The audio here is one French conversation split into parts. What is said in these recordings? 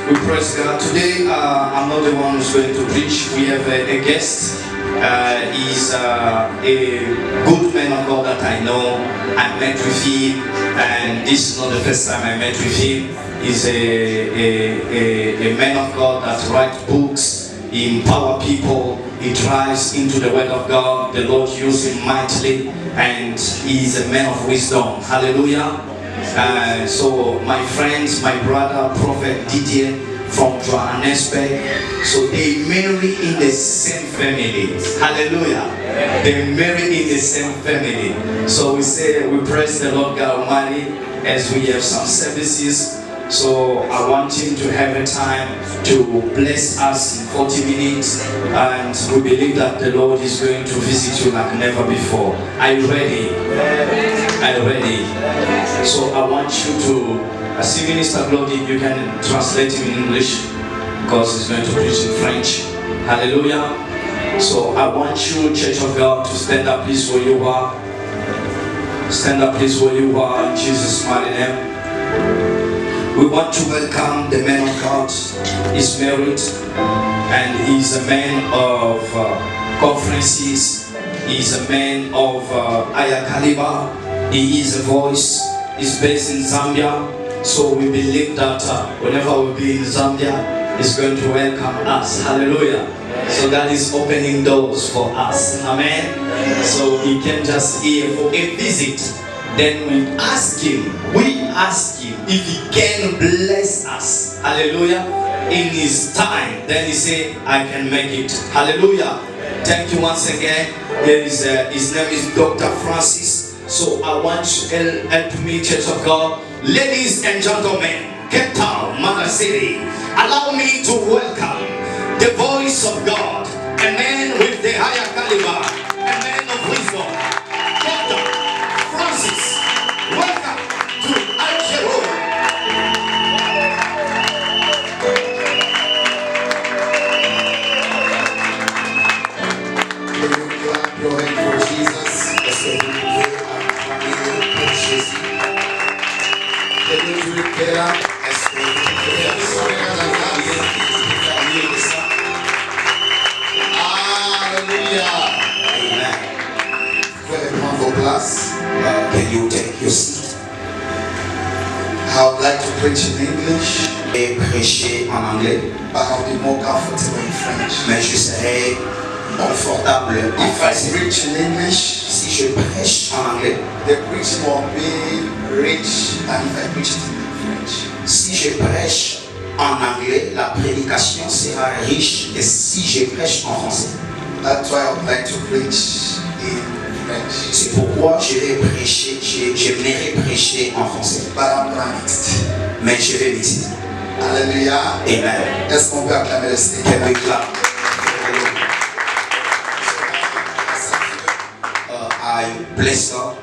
We praise God. Today, I'm not the one who's going to preach. We have a guest. He's a good man of God that I know. I met with him, and this is not the first time I met with him. He's a man of God that writes books, he empowers people, he drives into the word of God. The Lord uses him mightily, and he's a man of wisdom. Hallelujah. So my friends, my brother, Prophet Didier from Johannesburg, so they marry in the same family. Hallelujah. They marry in the same family. So we say, we praise the Lord God Almighty as we have some services. So I want him to have a time to bless us in 40 minutes, and we believe that the Lord is going to visit you like never before. Are you ready? Are you ready? So I want you to, see Minister Glody, you can translate him in English because he's going to preach in French. Hallelujah. So I want you, Church of God, to stand up please where you are. Stand up please where you are in Jesus' mighty name. We want to welcome the man of God. He's married and he's a man of conferences. He's a man of higher caliber. He is a voice. He's based in Zambia. So we believe that whenever we'll be in Zambia, he's going to welcome us. Hallelujah. So God is opening doors for us. Amen. So he came just here for a visit. Then we ask him if he can bless us. Hallelujah. In his time. Then he said, I can make it. Hallelujah. Thank you once again. His name is Dr. Francis. So I want you to help me, Church of God. Ladies and gentlemen, Cape Town, Mother City, allow me to welcome the voice of God, a man with the higher caliber, a man of wisdom, Dr. Francis. Welcome to Algero. Can you clap your hand for Jesus? Est-ce que vous pouvez acclamer pour Jésus? Can you do it better? Est-ce que vous pouvez faire mieux que ça? Alléluia. Amen. Vous pouvez prendre vos places. Can you take your seat? I would like to preach in English. Et prêcher en anglais. But I'll be more comfortable in French. Mais je serai confortable en français. If I preach in English, si je prêche en anglais, the preaching will be rich, and if I preach it in French, si je prêche en anglais, la prédication sera riche, et si je prêche en français. That's why I would like to preach in French. C'est pourquoi je vais prêcher, j'aimerais prêcher en français. But I'm gonna mix it. Mais je vais mixer. Alléluia. Amen. Est-ce qu'on peut acclamer le Seigneur? Can we clap? I bless God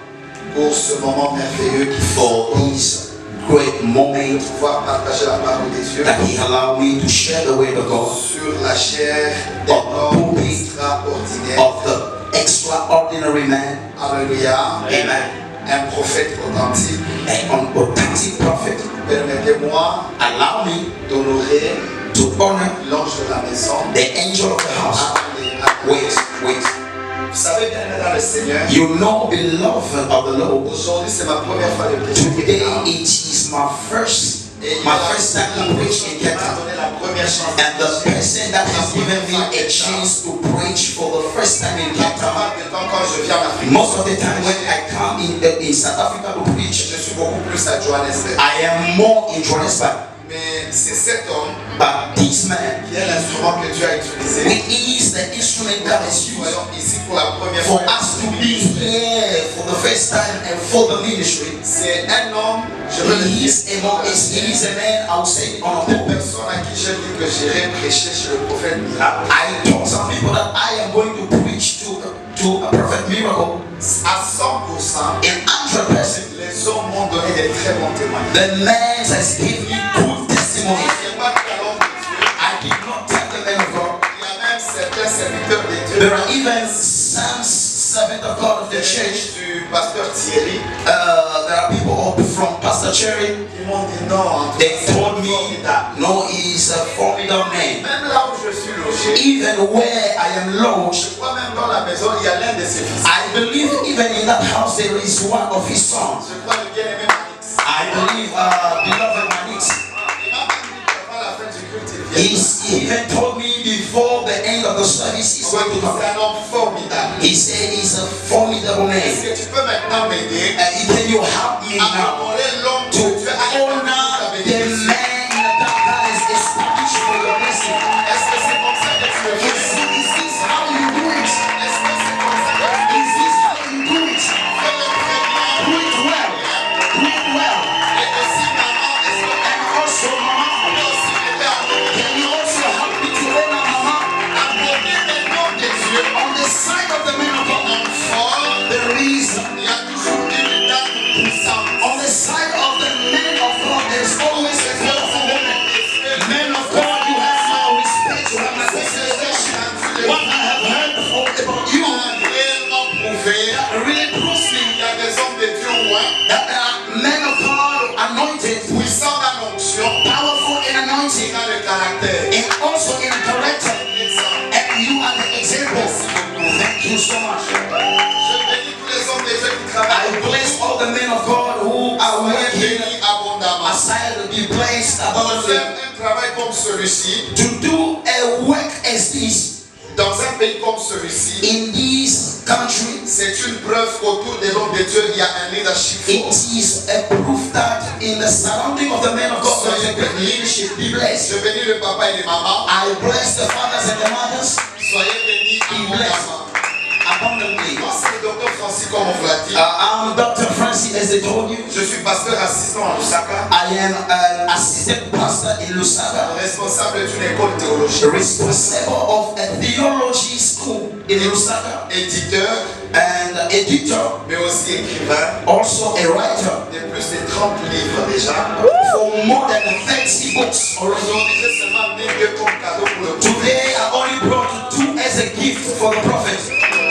pour ce moment merveilleux qui for his great moment de pouvoir partager la parole des dieux. That he allowed me to share the word of God sur la chair des hommes extraordinaires of the extraordinary man. Alléluia. Amen. Un prophète authentique. An authentic prophet. Permettez-moi, allow me d'honorer, to honor l'ange de la maison, the angel of the house. Wait. Vous savez bien dans le Seigneur. You know, beloved of the Lord. Aujourd'hui, c'est ma première fois de prêcher. Today it is my first time to preach in Cape Town. And the person that has given me a chance to preach for the first time in Cape Town. Most of the time when I come in South Africa to preach, je suis beaucoup plus à Johannesburg. I am more in Johannesburg. Mais c'est cet homme, but this man, qui est l'instrument que Dieu a utilisé, he is the instrument that is used ici pour la première fois, for us to be here for the first time and for the ministry. C'est un homme, je veux le dire, he is a man, I will say, on a personne à qui j'ai dit que j'irai prêcher chez le prophète Miracle. I told some people that I am going to preach to a prophet Miracle. À 100%, in 100%, les hommes m'ont donné des très bons témoignages. The man has given me good testimony. I did not tell the man of God. Il y a même certains serviteurs de Dieu. There are even some servants of God of the church. Du pasteur Thierry. There are people from Pastor Thierry. Ils m'ont dit non. They told me that no, he péché. Even where I am lodged, Je crois même dans la maison, il y a l'un de ses fils. I believe even in that house there is one of his sons. Je crois le bien-aimé Manix. I believe beloved Manix. Il m'a même dit qu'avant la fin du culte, il viendra. He even told me before the end of the service he's going to come. C'est un homme formidable. He said he's a formidable man. Est-ce que tu peux maintenant m'aider Can you help me à now honorer l'homme to que Dieu a honor établi the avec Jésus? man that is established for your blessing? Est-ce que c'est comme ça que tu le fais? Is this how you do it? Est-ce que c'est comme ça que tu Is this how you do it? fais-le très bien? Do it well. Do it well. Et aussi, maman, est-ce que And also, tu Mama, peux aussi m'aider à honorer can you also help me to honor Mama? à côté des noms de Dieu? On the side of the man of God, En fort, there is, il y a toujours une dame puissante. on the side of the man of God, there's always a powerful woman. Man of God, you have my respect, you have my consideration. What I have heard about you Réellement prouvé, really proves il me y a des hommes de Dieu loin, that men of God anointed, puissants dans l'onction, powerful in et anointing, dans le caractère. and also in character. Exemple. And you are the example. Thank you so much. Je bénis tous les hommes de Dieu qui travaillent. I bless all the men of God who are Soyez working bénis abondamment. aside to be blessed Pour abundantly. faire un travail comme celui-ci, To do a work as this dans un pays comme celui-ci, in this country, c'est une preuve qu'autour des hommes de Dieu, il y a un leadership it fort. is a proof that in the surrounding of the men of God there is a great leadership. Be blessed. Je bénis le papa et les mamans. I bless the fathers and the mothers Soyez bénis abondamment. abundantly. Moi, c'est le docteur Francis, comme on vous l'a dit. I'm Dr. Francis, as they told you. Je suis pasteur assistant à Lusaka, I am an assistant pastor in Lusaka, responsable d'une école théologique, responsible of a theology school in Lusaka, éditeur, and editor, mais aussi écrivain, also a writer, de plus de 30 livres déjà. for more than 30 books already. Aujourd'hui, j'ai seulement amené 2 comme cadeau pour le prophète. Today I only brought 2 as a gift for the prophet.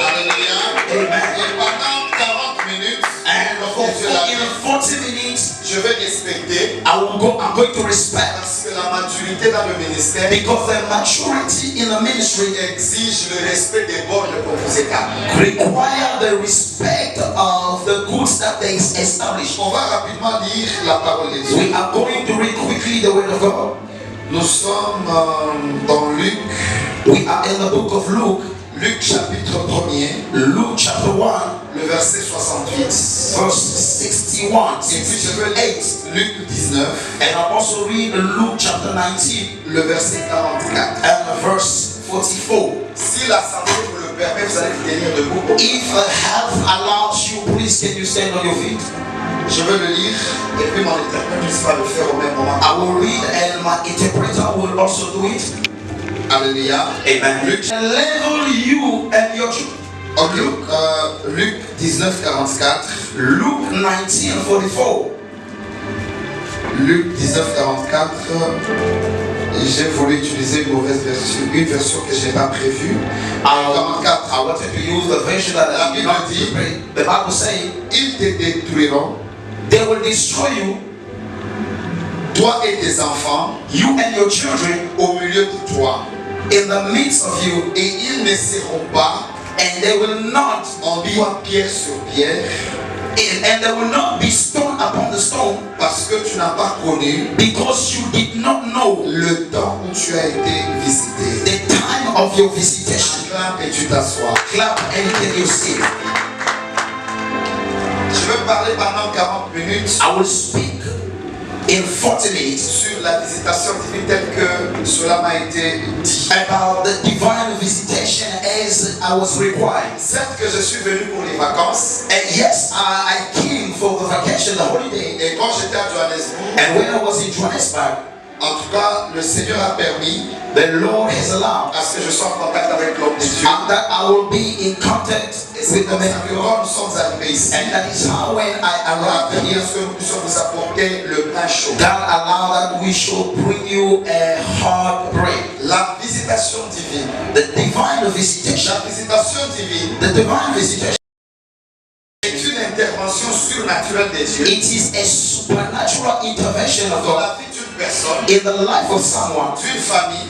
Alléluia. Amen. Et pendant 40 minutes, And l'homme de Dieu l'a dit, in 40 minutes, je vais respecter I'm going to respect parce que la maturité dans le ministère because the maturity in the ministry exige le respect des bornes qu'on vous établit. require the respect of the goods that they establish. On va rapidement lire la parole de Dieu. We are going to read quickly the word of God. Nous sommes dans Luc, We are in the book of Luke, Luc chapitre 1er, Luke chapter 1, le verset 68. verse 61, Et puis je veux 68. Luc 19, And I also read Luke chapter 19 le verset 44. and verse 44. Si la santé vous le permet, vous allez vous tenir debout. If health allows you, please can you stand on your feet? Je veux le lire et puis mon interprète puissera le faire au même moment. I will read and my interpreter will also do it. Alléluia. Amen. Luc, Level you and your children. Luc 19, 44. Luke 19:44. Luc 19, 44. J'ai voulu utiliser une mauvaise version, une version que je n'ai pas prévue. 44. I wanted to use the version that La I did Bible not dit, pray. The Bible says, ils te détruiront, they will destroy you, toi et tes enfants, you and your children, au milieu de toi. in the midst of you, Et ils ne seront pas and they will not en toi pierre sur pierre, and there will not be stone upon the stone, parce que tu n'as pas connu because you did not know le temps où tu as été visité. the time of your visitation. Acclame et tu t'assois. Clap and can you see? Je veux parler pendant 40 minutes I will speak in 40 minutes sur la visitation divine telle que cela m'a été dit. about the divine visitation as I was required. Certes que je suis venu pour les vacances, And yes, I came for the vacation, the holiday. et quand j'étais à Johannesburg, And when I was in Johannesburg, en tout cas, le Seigneur a permis the Lord has allowed à ce que je sois en contact avec l'homme de Dieu. that I will be in contact Et c'est with the comme ça man que of God. quand nous sommes arrivés ici, And that is how when I on a arrived permis here, à ce que nous puissions vous apporter le pain chaud. God allowed that we should bring you a hard bread. La visitation divine. The divine visitation. La visitation divine The divine visitation. est une intervention surnaturelle de Dieu It is a supernatural intervention of dans God la vie d'une personne, in the life of someone, d'une famille,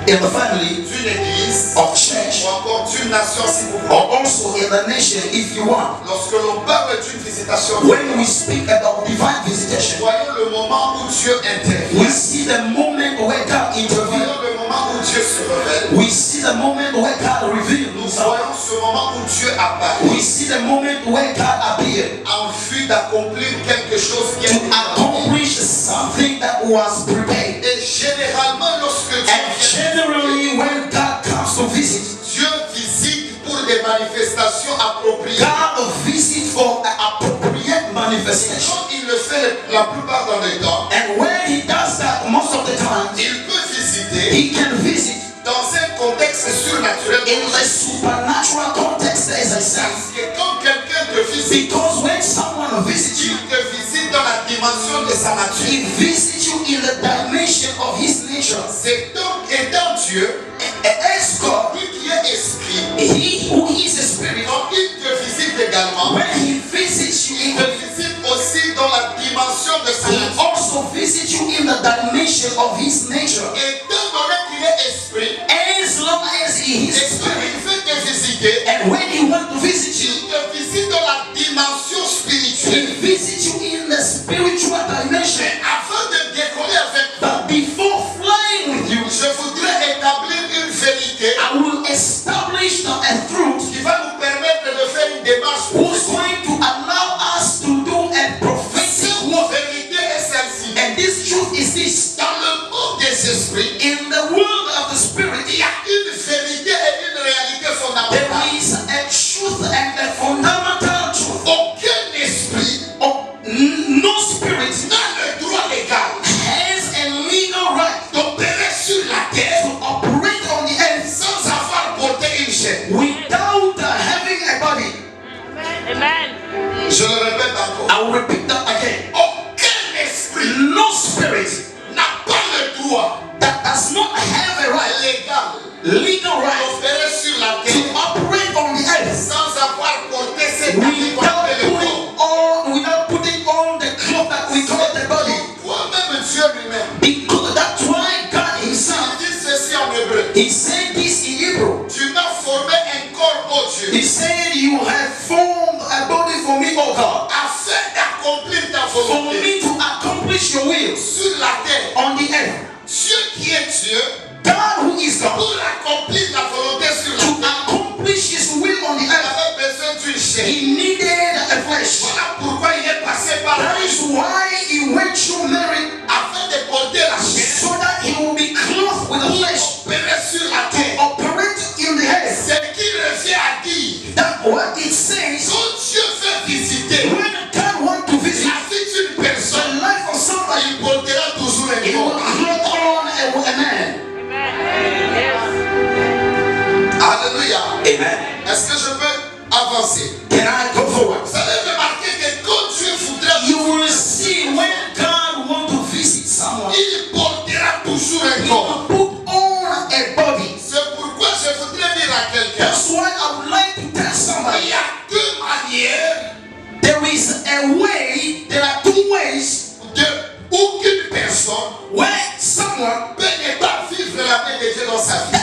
in the family d'une église of church, ou encore d'une nation si vous voulez. or also in the nation if you want. Lorsque l'on parle d'une visitation, When we speak about divine visitation, voyons le moment où Dieu intervient. we see the moment where God intervenes. Voyons le moment où Dieu se révèle. We see the moment where God reveals Nous himself. voyons ce moment où Dieu apparaît We see the moment where God appeared en vue d'accomplir quelque chose qui to est préparé. accomplish something that was prepared. Et généralement, lorsque Dieu And vient, generally, when God comes to visit, Dieu visite pour des manifestations appropriées. God visits for an appropriate manifestation. Quand il le fait la plupart dans le temps, And when He does that, most of the time, il peut visiter He can visit dans un contexte surnaturel. in the supernatural context, as I said. Parce que quand quelqu'un te visite, Because when someone visits you, il te visite dans la dimension de sa nature. He visits you in the dimension of His nature. C'est donc étant Dieu, As God, lui qui est esprit, He who is a spirit, quand il te visite également, when He visits you, il te visite aussi dans la dimension de sa He nature. also visits you in the dimension of His nature. Étant donné qu'il est esprit, As long as He is et quand spirit, il veut te visiter, and when He wants to visit you, il te visite dans la dimension He spirituelle. visits you in the spiritual dimension. Mais avant de décoller avec toi, But before flying with you, je voudrais établir une vérité I will establish a truth qui va nous permettre de faire une démarche. who's going to allow us to do a prophetic Cette work. vérité est celle-ci. And this truth is this. Dans le monde des esprits, In the world of the spirit, il y a une vérité et une réalité there fondamentale. is a truth and a fundamental truth. Aucun esprit No spirit n'a le droit légal has a legal right d'opérer sur la terre to operate on the earth sans avoir porté une chaîne. without having a body. Amen. Je le répète encore. I will repeat that again. Aucun esprit No spirit n'a pas le droit that does not have a right, legal right, d'opérer sur la to terre operate on the earth sans avoir porté cet habit qu'on appelle le corps. without putting on the cloth that we call the body. Pourquoi même Dieu lui-même, Because that's why God Himself, il dit ceci en hébreu. He said this in Hebrew. Tu m'as formé un corps, ô Dieu, He said, "You have formed a body for me, O God, afin d'accomplir ta for volonté me to accomplish your will sur la terre. on the earth." Dieu qui est Dieu, God, who is God, pour accomplir la volonté sur la to terre, accomplish His will on the il earth, avait besoin d'une chair. He needed a flesh. Voilà pourquoi il est passé par That là is why He went through Mary, afin de porter la chair so that He will be clothed with the pour flesh opérer sur la to terre. operate in the earth. Ce qui revient à dire, That what it says. quand Dieu veut visiter When God wants to visit la vie d'une the personne, life of somebody, il portera toujours un He will corps. clothe on a man. Alléluia. Amen. Est-ce que je peux avancer? Can I go forward? Vous allez remarquer que quand Dieu voudrait, You will see when God wants to visit someone, il portera toujours un He corps. will put on a body. C'est pourquoi je voudrais dire à quelqu'un, That's why I would like to tell il somebody y a deux manières there is a way, there are two ways de où qu'une personne where someone peut ne pas vivre la main de Dieu dans sa vie.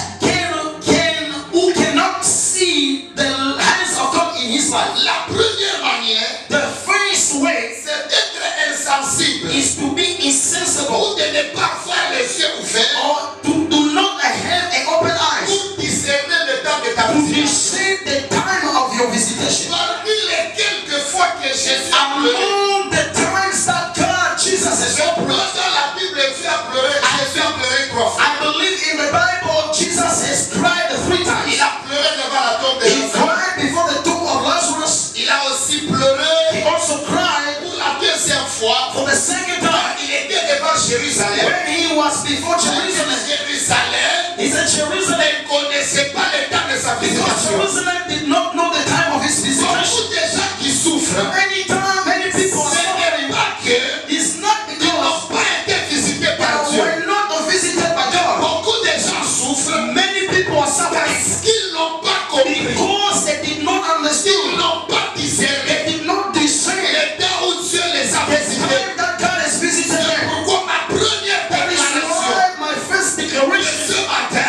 who cannot see the hands of God in his life. La première manière, The first way c'est d'être insensible is to be insensible ou de ne pas voir les yeux ouverts or to do not have an open eyes pour discerner le temps de ta to visitation. discern the time of your visitation. Parmi les quelques fois que Jésus a pleuré, Among the times that God, Jesus has je opened, pense dans la Bible, Jésus a pleuré 3 fois. I believe in the Bible, Jesus has cried 3 Il times. a pleuré devant la tombe de He Lazare. cried before the tomb of Lazarus. Il a aussi pleuré He also cried pour la deuxième fois for the second quand time il était devant Jérusalem. when he was before Jerusalem. Jérusalem He said Jerusalem, ne connaissait pas le temps de sa because visitation. Jerusalem did not know the time of his visitation. Beaucoup de gens qui souffrent, Anytime, many people are ce n'est suffering. pas que It's not ils because n'ont pas été visités par they Dieu. were not visited by God. Beaucoup de gens souffrent Many people are suffering parce qu'ils n'ont pas compris. because they did not Ils understand. n'ont pas discerné They did not discern le temps où Dieu les a the visités. time that God has visited C'est them. pourquoi ma première That is déclaration why my first de declaration ce matin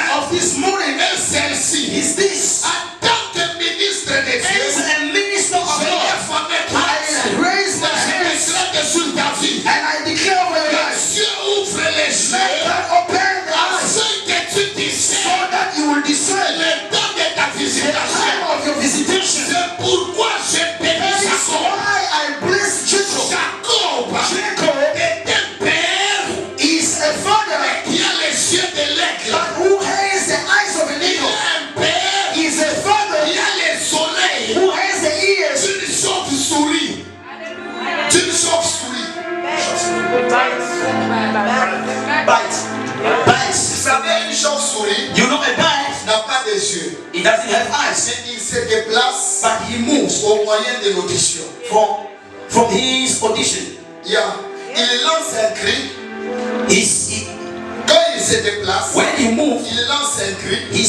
doesn't have eyes. Mais il se déplace But he moves au moyen de l'audition. from his audition. Yeah. Il lance un cri. Quand il se déplace, When he moves, il lance un cri. he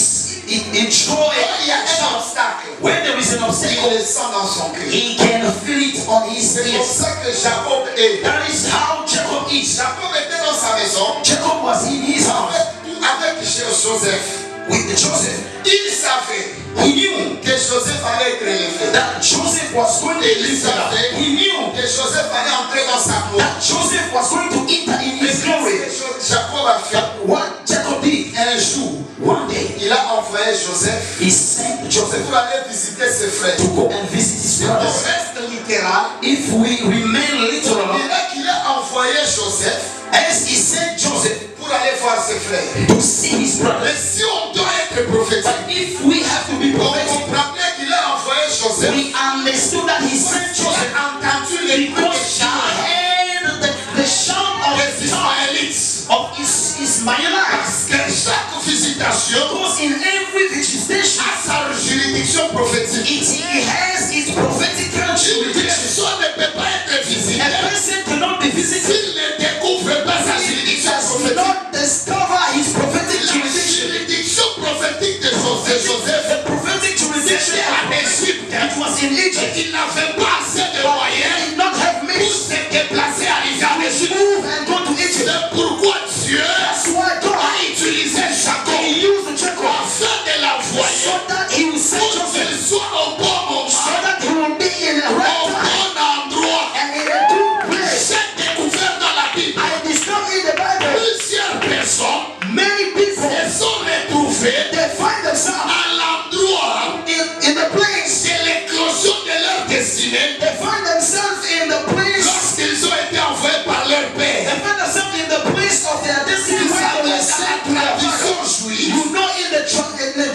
throws Quand il y a un obstacle, when there is an il obstacle, le sent dans son cri. he can feel it on his C'est pour ears. ça que Jacob est. That is how Jacob is. Jacob était dans sa maison Jacob was in his house avec Joseph. with Joseph. Il savait He knew que Joseph allait être élevé. that Joseph was going to Il live up. savait He knew que Joseph allait entrer dans sa gloire. that Joseph was going to enter in his glory. Jacob a fait. What Jacob did, Un jour, one day, il a envoyé Joseph he sent Joseph pour aller visiter ses frères. to go and visit his Le brothers. reste littéral, If we remain il literal, dirait qu'il a envoyé Joseph as he sent Joseph pour aller voir ses frères. to see his Mais brothers. si on doit être prophétique, If we have to be on prophetic, comprend bien qu'il a envoyé Joseph. we understood that he sent Tu Joseph as entendu les because coups de he char heard the shout of des the tongue Ismaélites. of Ismaelites. Parce que chaque visitation Because in every visitation, a sa juridiction prophétique. he has his prophetic Une jurisdiction. personne ne peut pas être visitée A person cannot be visited s'il ne découvre pas sa if he juridiction does prophétique. not discover his prophetic La jurisdiction. juridiction prophétique de Joseph, The prophetic jurisdiction c'était en Égypte. it was in Egypt. Il n'avait pas assez de But he moyens did not have pour means se déplacer à to Égypte. move and go to Egypt. C'est pourquoi Dieu That's why a God utilisé Jacob he used Jacob afin de l'envoyer so that he will send pour Joseph, qu'il soit au bon moment, so that he will be in the au right time bon endroit. and in a good place. J'ai découvert dans la Bible I discovered in the Bible plusieurs personnes many people se sont retrouvées they find themselves à l'endroit in the place. de l'éclosion de leur destinée They find themselves in the place. lorsqu'ils ont été envoyés par leur They père. find themselves in the place of their destiny Vous where they savez, were dans sent to la their tradition father. juive, You know, in the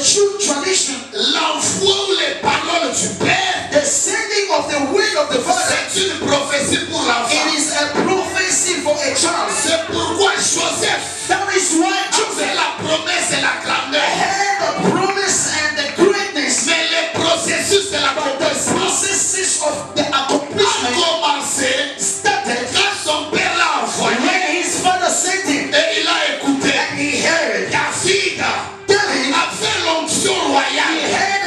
true tradition, l'envoi ou les paroles du père, the sending of the word of the father, c'est une prophétie pour l'enfant. it is a prophecy for a child. C'est pourquoi Joseph That is why avait Joseph la promesse et la grandeur. had the promise and the greatness, Mais le processus de but the l'accomplissement processes of the a accomplishment commencé started quand son père l'a envoyé when his father sent him et il a écouté. and he heard. David David, avait l'onction he royale. had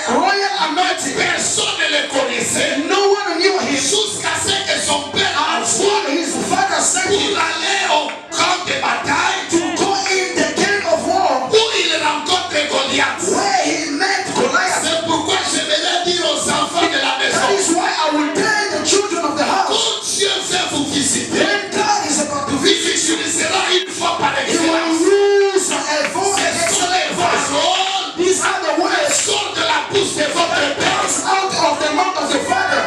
a royal anointing. Personne ne le connaissait No one knew him jusqu'à ce que son père envoie until his father sent pour him aller au camp de bataille to go in the camp of war où il rencontre Goliath. where he met Goliath. C'est pourquoi je vais dire aux enfants de la That maison, is why I will tell the children of the house, quand Dieu veut vous visiter, when God is about to il visit you, utilisera une fois par he will excellence. use a voice. Ce sont les paroles These are the qui words sortent de la bouche de votre père. comes out of the mouth of the Father.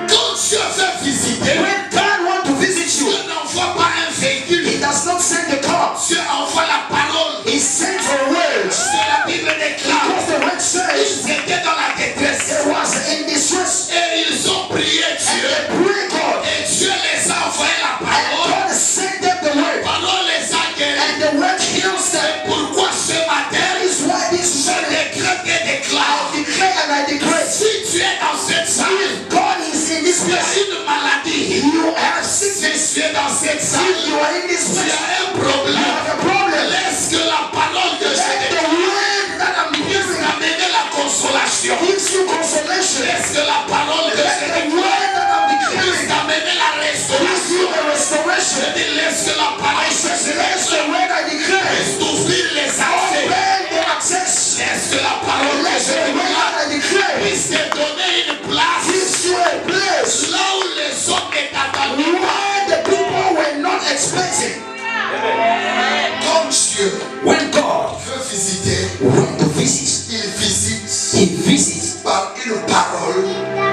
Quand Dieu veut visiter, When God wants to visit Dieu you, n'envoie pas un véhicule. he does not send the car. Dieu envoie la parole. He sends the words. C'est la Bible déclare. Because the word says Ils étaient dans la détresse. it was in distress. Et ils ont prié And Dieu. they pray God. Et Dieu les a envoyé la And parole. God sent them the word. La parole les a guéris. And the word heals them. C'est pourquoi ce matin, That is why this je morning décrète et I déclare. declare and I declare, Si tu es dans cette salle, God is in this tu as place. une maladie. You have Si sickness. tu es dans cette If salle, you are in this tu place, as un you problème. have a problem. Laisse que la parole que je Let the déclare word that I'm puisse giving amener la consolation. gives you consolation. Laisse que la parole que je Let the déclare word that I'm puisse declaring amener la gives restauration. you a restoration. Je dis, laisse que la parole que je Let the déclare word I declare puisse t'ouvrir les accès. open the access. Laisse que la parole que Let je the word déclare that I declare puisse te donner une place gives you a place là où les hommes ne t'attendaient pas. where the people were not expecting. Comme Dieu When God veut visiter, went to visit, il visite he visits par une parole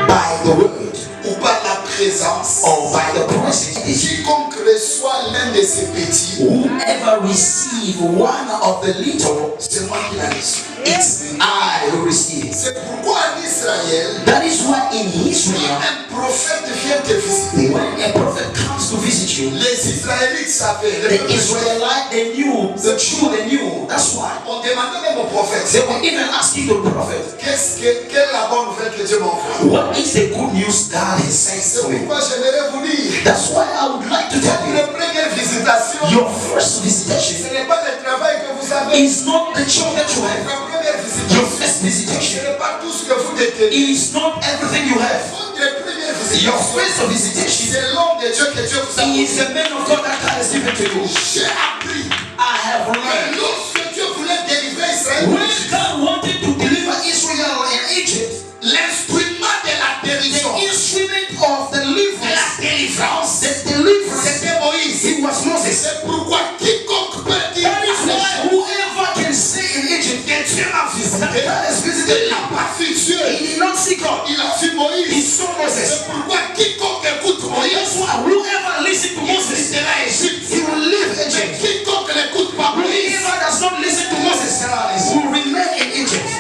by the word ou par la présence. or by the presence. Quiconque reçoit l'un de ces petits, Whoever receive one of the little, c'est moi qui l'a reçu. it's I who receive. C'est pourquoi en Israël, That is why in quand Israel, un prophète vient te visiter, when a prophet comes comes to visit you, les Israélites savaient. the Israelites, they knew, the Jew, they knew. That's why. On demandait même au prophète. They were even asking the prophet, Quelle est la bonne nouvelle que Dieu m'envoie? what is the good news God has sent C'est to me? pourquoi j'aimerais vous dire. That's why I would like to tell you, La première visitation, your first visitation ce n'est pas le travail que vous avez. is not the job that you have. La première Your visitation, first ce visitation n'est pas tout ce que vous détenez. is not everything you have. Votre première Your visitation, first visitation c'est l'homme de Dieu que Dieu vous a is the man of God that God has given to you. J'ai appris I have que learned lorsque Dieu voulait délivrer Israël, when God wanted to deliver Israel in Egypt, l'instrument de la the guérison, instrument of de la deliverance, délivrance, the deliverance, c'était Moïse. it was Moses. C'est pourquoi quiconque peut dire That is à why l'échec whoever can say in Egypt que Dieu m'a that visité, God has visited il n'a pas vu Dieu, he did not see God. il a vu He Moïse. saw Moses. C'est pourquoi quiconque écoute Moïse, That's why whoever listens to il Moses, visitera Égypte. he will leave Mais Egypt. quiconque n'écoute pas Moïse, Whoever does not listen to Moses will remain in Egypt.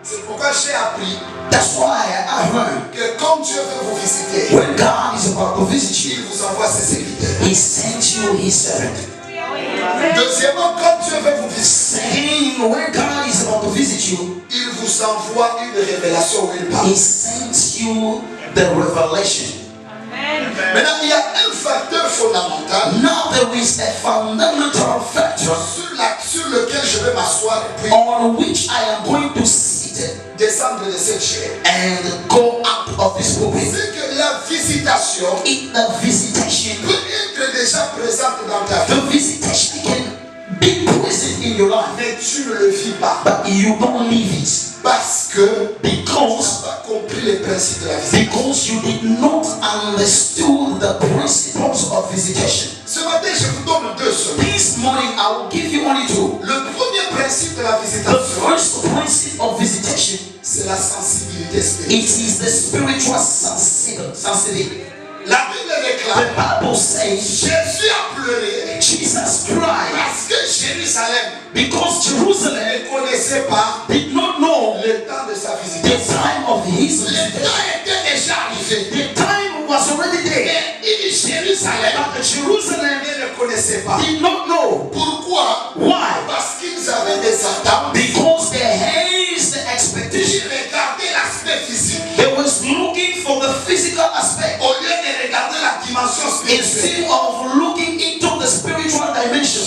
c'est pourquoi j'ai appris That's why I learned que quand Dieu veut vous visiter, when God is about to visit il you, vous envoie ses serviteurs. he sends you his servant. Deuxièmement, quand Dieu veut vous visiter, Saying when God is about to visit you, il vous envoie une révélation ou une parole. he sends you the revelation. Maintenant, il y a un facteur fondamental Now there is a fundamental factor sur lequel je vais m'asseoir puis on which I am going to sit descendre de cette chair. and go out of this pulpit. C'est que la visitation In the visitation, peut être déjà présente dans ta vie, the visitation can be present in your life, mais tu ne le vis pas but you don't live it parce que tu because n'as pas compris les principes de la visitation. you did not understood the principles of visitation. Ce matin, je vous donne deux seuls. This morning I will give you only two. Le premier principe de la The visitation, first principle of visitation, c'est la sensibilité it spirituelle. is the spiritual sensitivity. La Bible The déclare, Bible says Jésus a pleuré Jesus Christ, parce que Jérusalem because Jerusalem ne connaissait pas did not know le temps de sa the visitation. time of his Le visitation. temps était déjà arrivé. The time was already there, Mais Jérusalem but Jerusalem ne le connaissait pas. did not know. Pourquoi? Why? Parce qu'ils avaient des attentes. Because they hazed the Ils expectation. regardaient l'aspect physique They was looking for the physical aspect au lieu de regarder la dimension spirituelle. instead of looking into the spiritual dimension.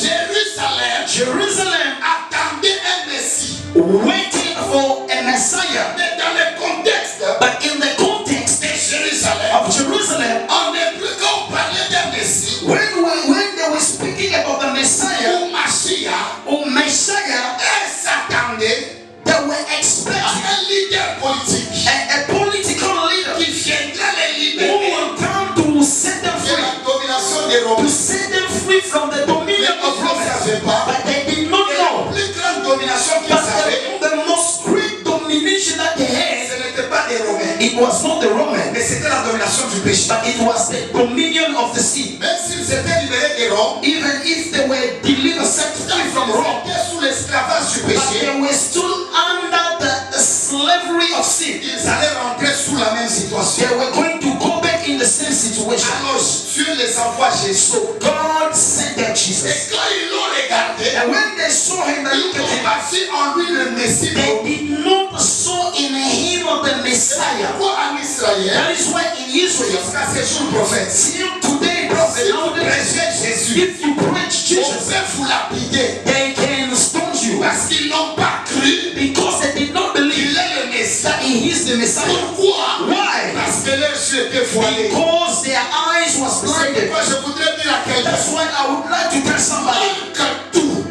Jerusalem Attendait un Messie. waiting for a Messiah, Mais dans le contexte but in the context de Jérusalem, of Jerusalem, on n'est plus quand on parlait d'un Messie when they were speaking about the Messiah ou Mashiach, or Messiah, elles s'attendaient they were à expecting un leader politique a political leader qui viendra les who libérer will come to set them de free, la domination des to Romains. set them free from the dominion Mais of ils ne Rome. savaient pas But they did not que know la plus grande domination qu'ils that avaient, the most great domination that they had, ce n'était pas des Romains, it was not the Roman, mais c'était la domination du péché. but it was the dominion of the sea. Même s'ils étaient libérés des Roms, Even if they were delivered, set free from Rome, ils étaient sous l'esclavage du but péché, they were still under the slavery of sin. ils allaient rentrer sous la même situation. They were going to go back in the same situation. Alors Dieu les envoie Jésus. So God sent them Et Jesus. quand ils l'ont regardé, And when they saw him, they ils looked at ont him. passé en lui le Messie. They did not saw in him the Messiah. Pourquoi en Israël, That is why in Israel, jusqu'à ces jours prophètes, till today, prophet, si vous nowadays, prêchez Jésus, if you preach on Jesus, peut vous lapider they can stone you parce qu'ils n'ont pas cru because they did not believe qu'il est le Messie. that he is the Messiah. Pourquoi? Why? Parce que leurs yeux étaient voilés. Because their eyes was C'est blinded. pourquoi je voudrais dire à quelqu'un That's why I would like to tell somebody, que tout,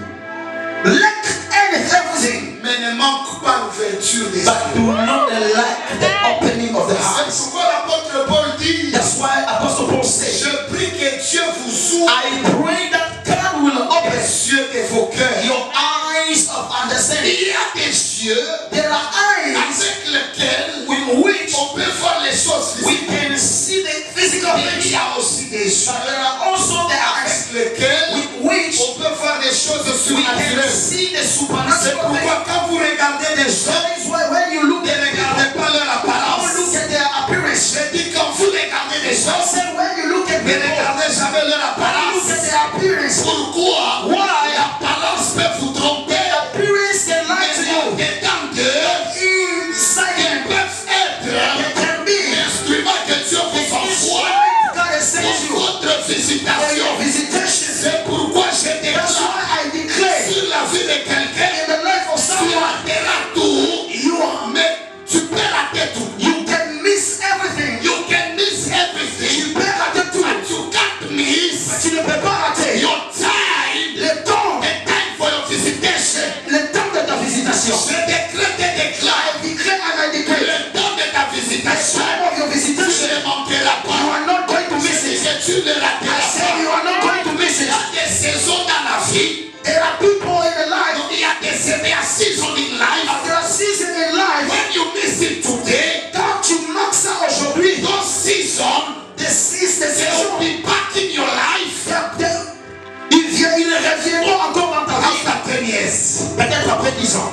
lack everything, mais ne manque pas l'ouverture des but yeux. do not lack the opening of the C'est eyes. pourquoi l'apôtre Paul dit, That's why Apostle Paul said, je prie que Dieu vous ouvre I pray that God will open les yeux de vos cœurs. your eyes of understanding. Il y a des yeux There are eyes avec lesquels with which on peut voir les choses we physiques. can see the physical Mais il things, y a aussi des yeux but there are also the eyes avec lesquels with which on peut voir des choses we can surnaturelles. see the C'est supernatural things. pourquoi quand vous regardez des gens, That is why when you look ne at regardez pas leur don't apparence. look at their appearance. Je dis quand vous regardez des gens, Ne regardez jamais leur apparence. Pourquoi? L'apparence peut vous tromper. Mais dedans d'eux, ils peuvent être l'instrument que Dieu vous envoie pour votre visitation. C'est pourquoi je déclare sur la vie de quelqu'un, tu rateras tout, mais tu peux rater tout. You can miss everything. But you can't miss. Tu ne peux pas rater Your time. le temps, The time for your visitation. le temps de ta visitation. Je décrète et déclare. Le temps de ta visitation. Time of your Tu visitation, ne manqueras you pas. are not going to miss Et it. tu ne I rateras said you pas. are not going to miss Il y it. a des saisons dans la vie. There are people in the life, Il y a des seasons in life. there are seasons in life. When you miss it today, Quand tu manques ça aujourd'hui, those seasons, the season, they will be back in your life ils reviendront encore dans ta vie. after 10 years. Peut-être après 10 ans.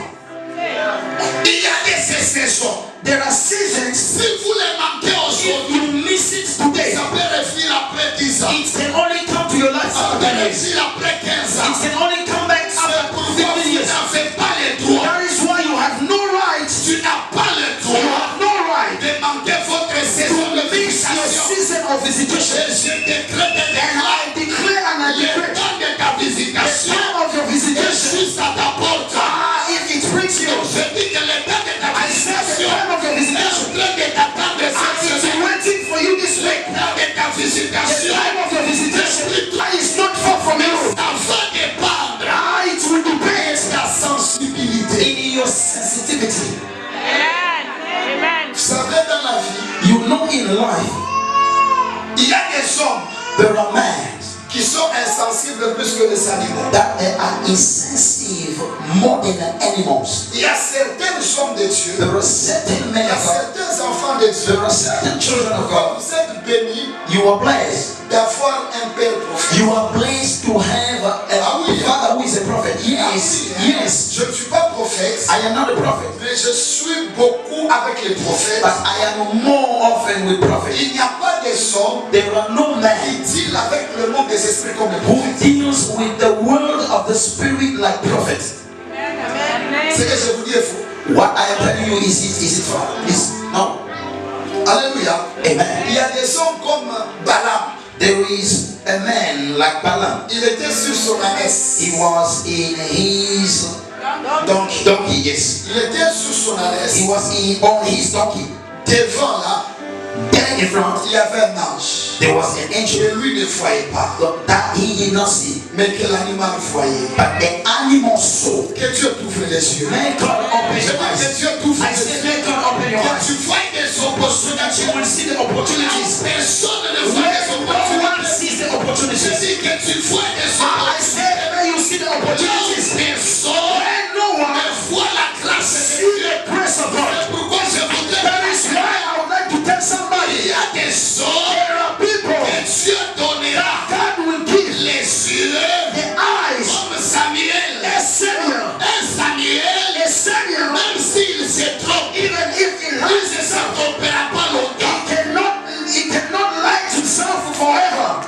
Il y a des saisons. There are seasons, Si vous les manquez if aujourd'hui, you miss it today, ça peut revenir après 10 ans. it can only come to your life Ça after peut 10 years. revenir après 15 ans. It can only come back C'est after pourquoi 15 vous years. n'avez pas le droit. That is why you have no right, Tu n'as pas le you droit have no right de manquer votre saison to de miss your visitation. season of visitation. Et je décrète et And I déclare declare and I le declare, temps de ta the visitation time of your est visitation, juste à ta porte. if it brings you, Je dis que le temps de ta I said the visitation time of your est en visitation, train de t'attendre and cette it's semaine. waiting for you this week. Le temps de ta The visitation time of your visitation is not far from you. ça va dépendre It will depend de ta sensibilité. in your sensitivity. Vous savez, dans la vie, You know in life, il y a des hommes there are men qui sont insensibles plus que les animaux. that they are insensitive more than the animals. Il y a certains hommes de Dieu, There are certain il men y a of God, certains enfants de Dieu. there are certain children of God. Vous êtes bénis You are blessed. d'avoir un père prophète. You are blessed to have a father who is a prophet. Yes, yes. Je ne suis pas prophète, I am not a prophet, mais je suis beaucoup avec les prophètes. but I am more often with prophets. Il n'y a pas des hommes There are no qui men deal avec le monde des esprits comme les who prophètes. deals with the world of the spirit like prophets. Ce que je vous dis est faux. What I am telling you is it wrong? No. Alléluia. Amen. Il y a des hommes comme Balaam. There is a man like Balaam. Il était sur son ânesse. He was in his donkey, yes. Il était sur son ânesse. He was on his donkey. Devant là, There in front, il y avait un ange. there was an angel Et lui ne voyait pas. that he did not see, Mais que l'animal voyait. but the animal saw. Que Dieu t'ouvre les yeux. May God open Je your dis que eyes. Dieu t'ouvre I les said, yeux. may God open your Que eyes. tu vois des So that opportunités. you will see the opportunities. Personne ne voit des Where no one opportunités. sees the Je opportunities. dis que tu vois des I opportunités. said, may you see the opportunities. Personne Where no one ne voit la grâce de see Dieu. the grace of God. C'est pourquoi je voudrais That is why I would like to tell somebody, il y a des hommes there are people que Dieu donnera God will give les yeux the eyes comme Samuel. as Samuel. Un Samuel, As Samuel, même s'il se trompe, even if he il lies, ne se trompera pas longtemps. he cannot lie to himself forever.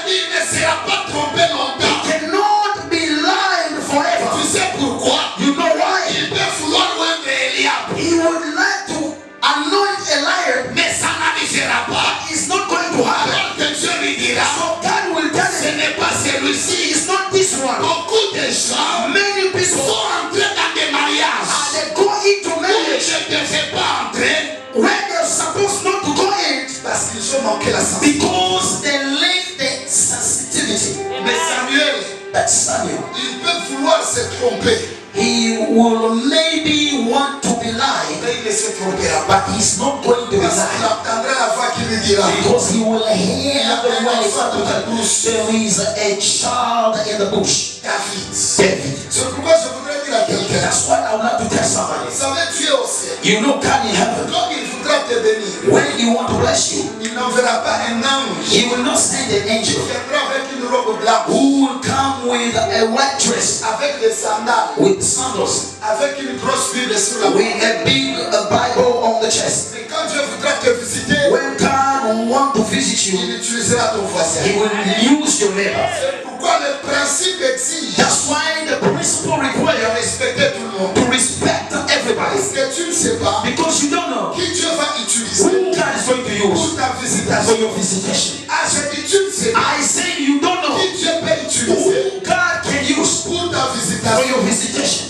Il ne sera pas trompé longtemps. He cannot be lying Tu forever. sais pourquoi? You know why? Il peut vouloir oindre Eliab, He would like to anoint a liar, mais ça n'arrivera pas. but it's not going to happen. Alors que Dieu lui dira, So God will tell ce him, n'est pas celui-ci. it's not this one. Beaucoup de gens Many people sont entrés dans des mariages. they go into Où marriage je ne devais pas entrer where they're supposed not to go in parce qu'ils ont manqué la sensibilité. because they lack the sensitivity. Mais Samuel, But Samuel, il peut vouloir se tromper, he will maybe want to be lying, mais il ne se trompera pas. but he's not going to be Parce qu'il lying. entendra la voix qui lui dira, Because he will hear the voice of the Lord. There is a child in the bush, David. David. C'est pourquoi je voudrais dire à quelqu'un, That's what I would like to tell somebody. vous savez, tu es au ciel. You know God in heaven, Quand il voudra te bénir, when he want to bless you, il n'enverra pas un ange. he will not send an Il angel viendra avec une robe blanche, who will come with a white dress, avec des sandales, with sandals, avec une grosse Bible sur la with main. a big Bible on the chest. Mais quand Dieu voudra te visiter, When God will want to visit il you, utilisera utilisera ton voisin. He will use your neighbor. C'est pourquoi le principe exige That's why the principle de requires respecter tout le monde. to respect everybody. Parce que tu ne sais pas Because you don't know qui Dieu va utiliser who God is going to use pour ta for visitation. your visitation. Ah, je dis tu ne sais pas I say you don't know qui Dieu peut utiliser who God can use pour ta for visitation. your visitation.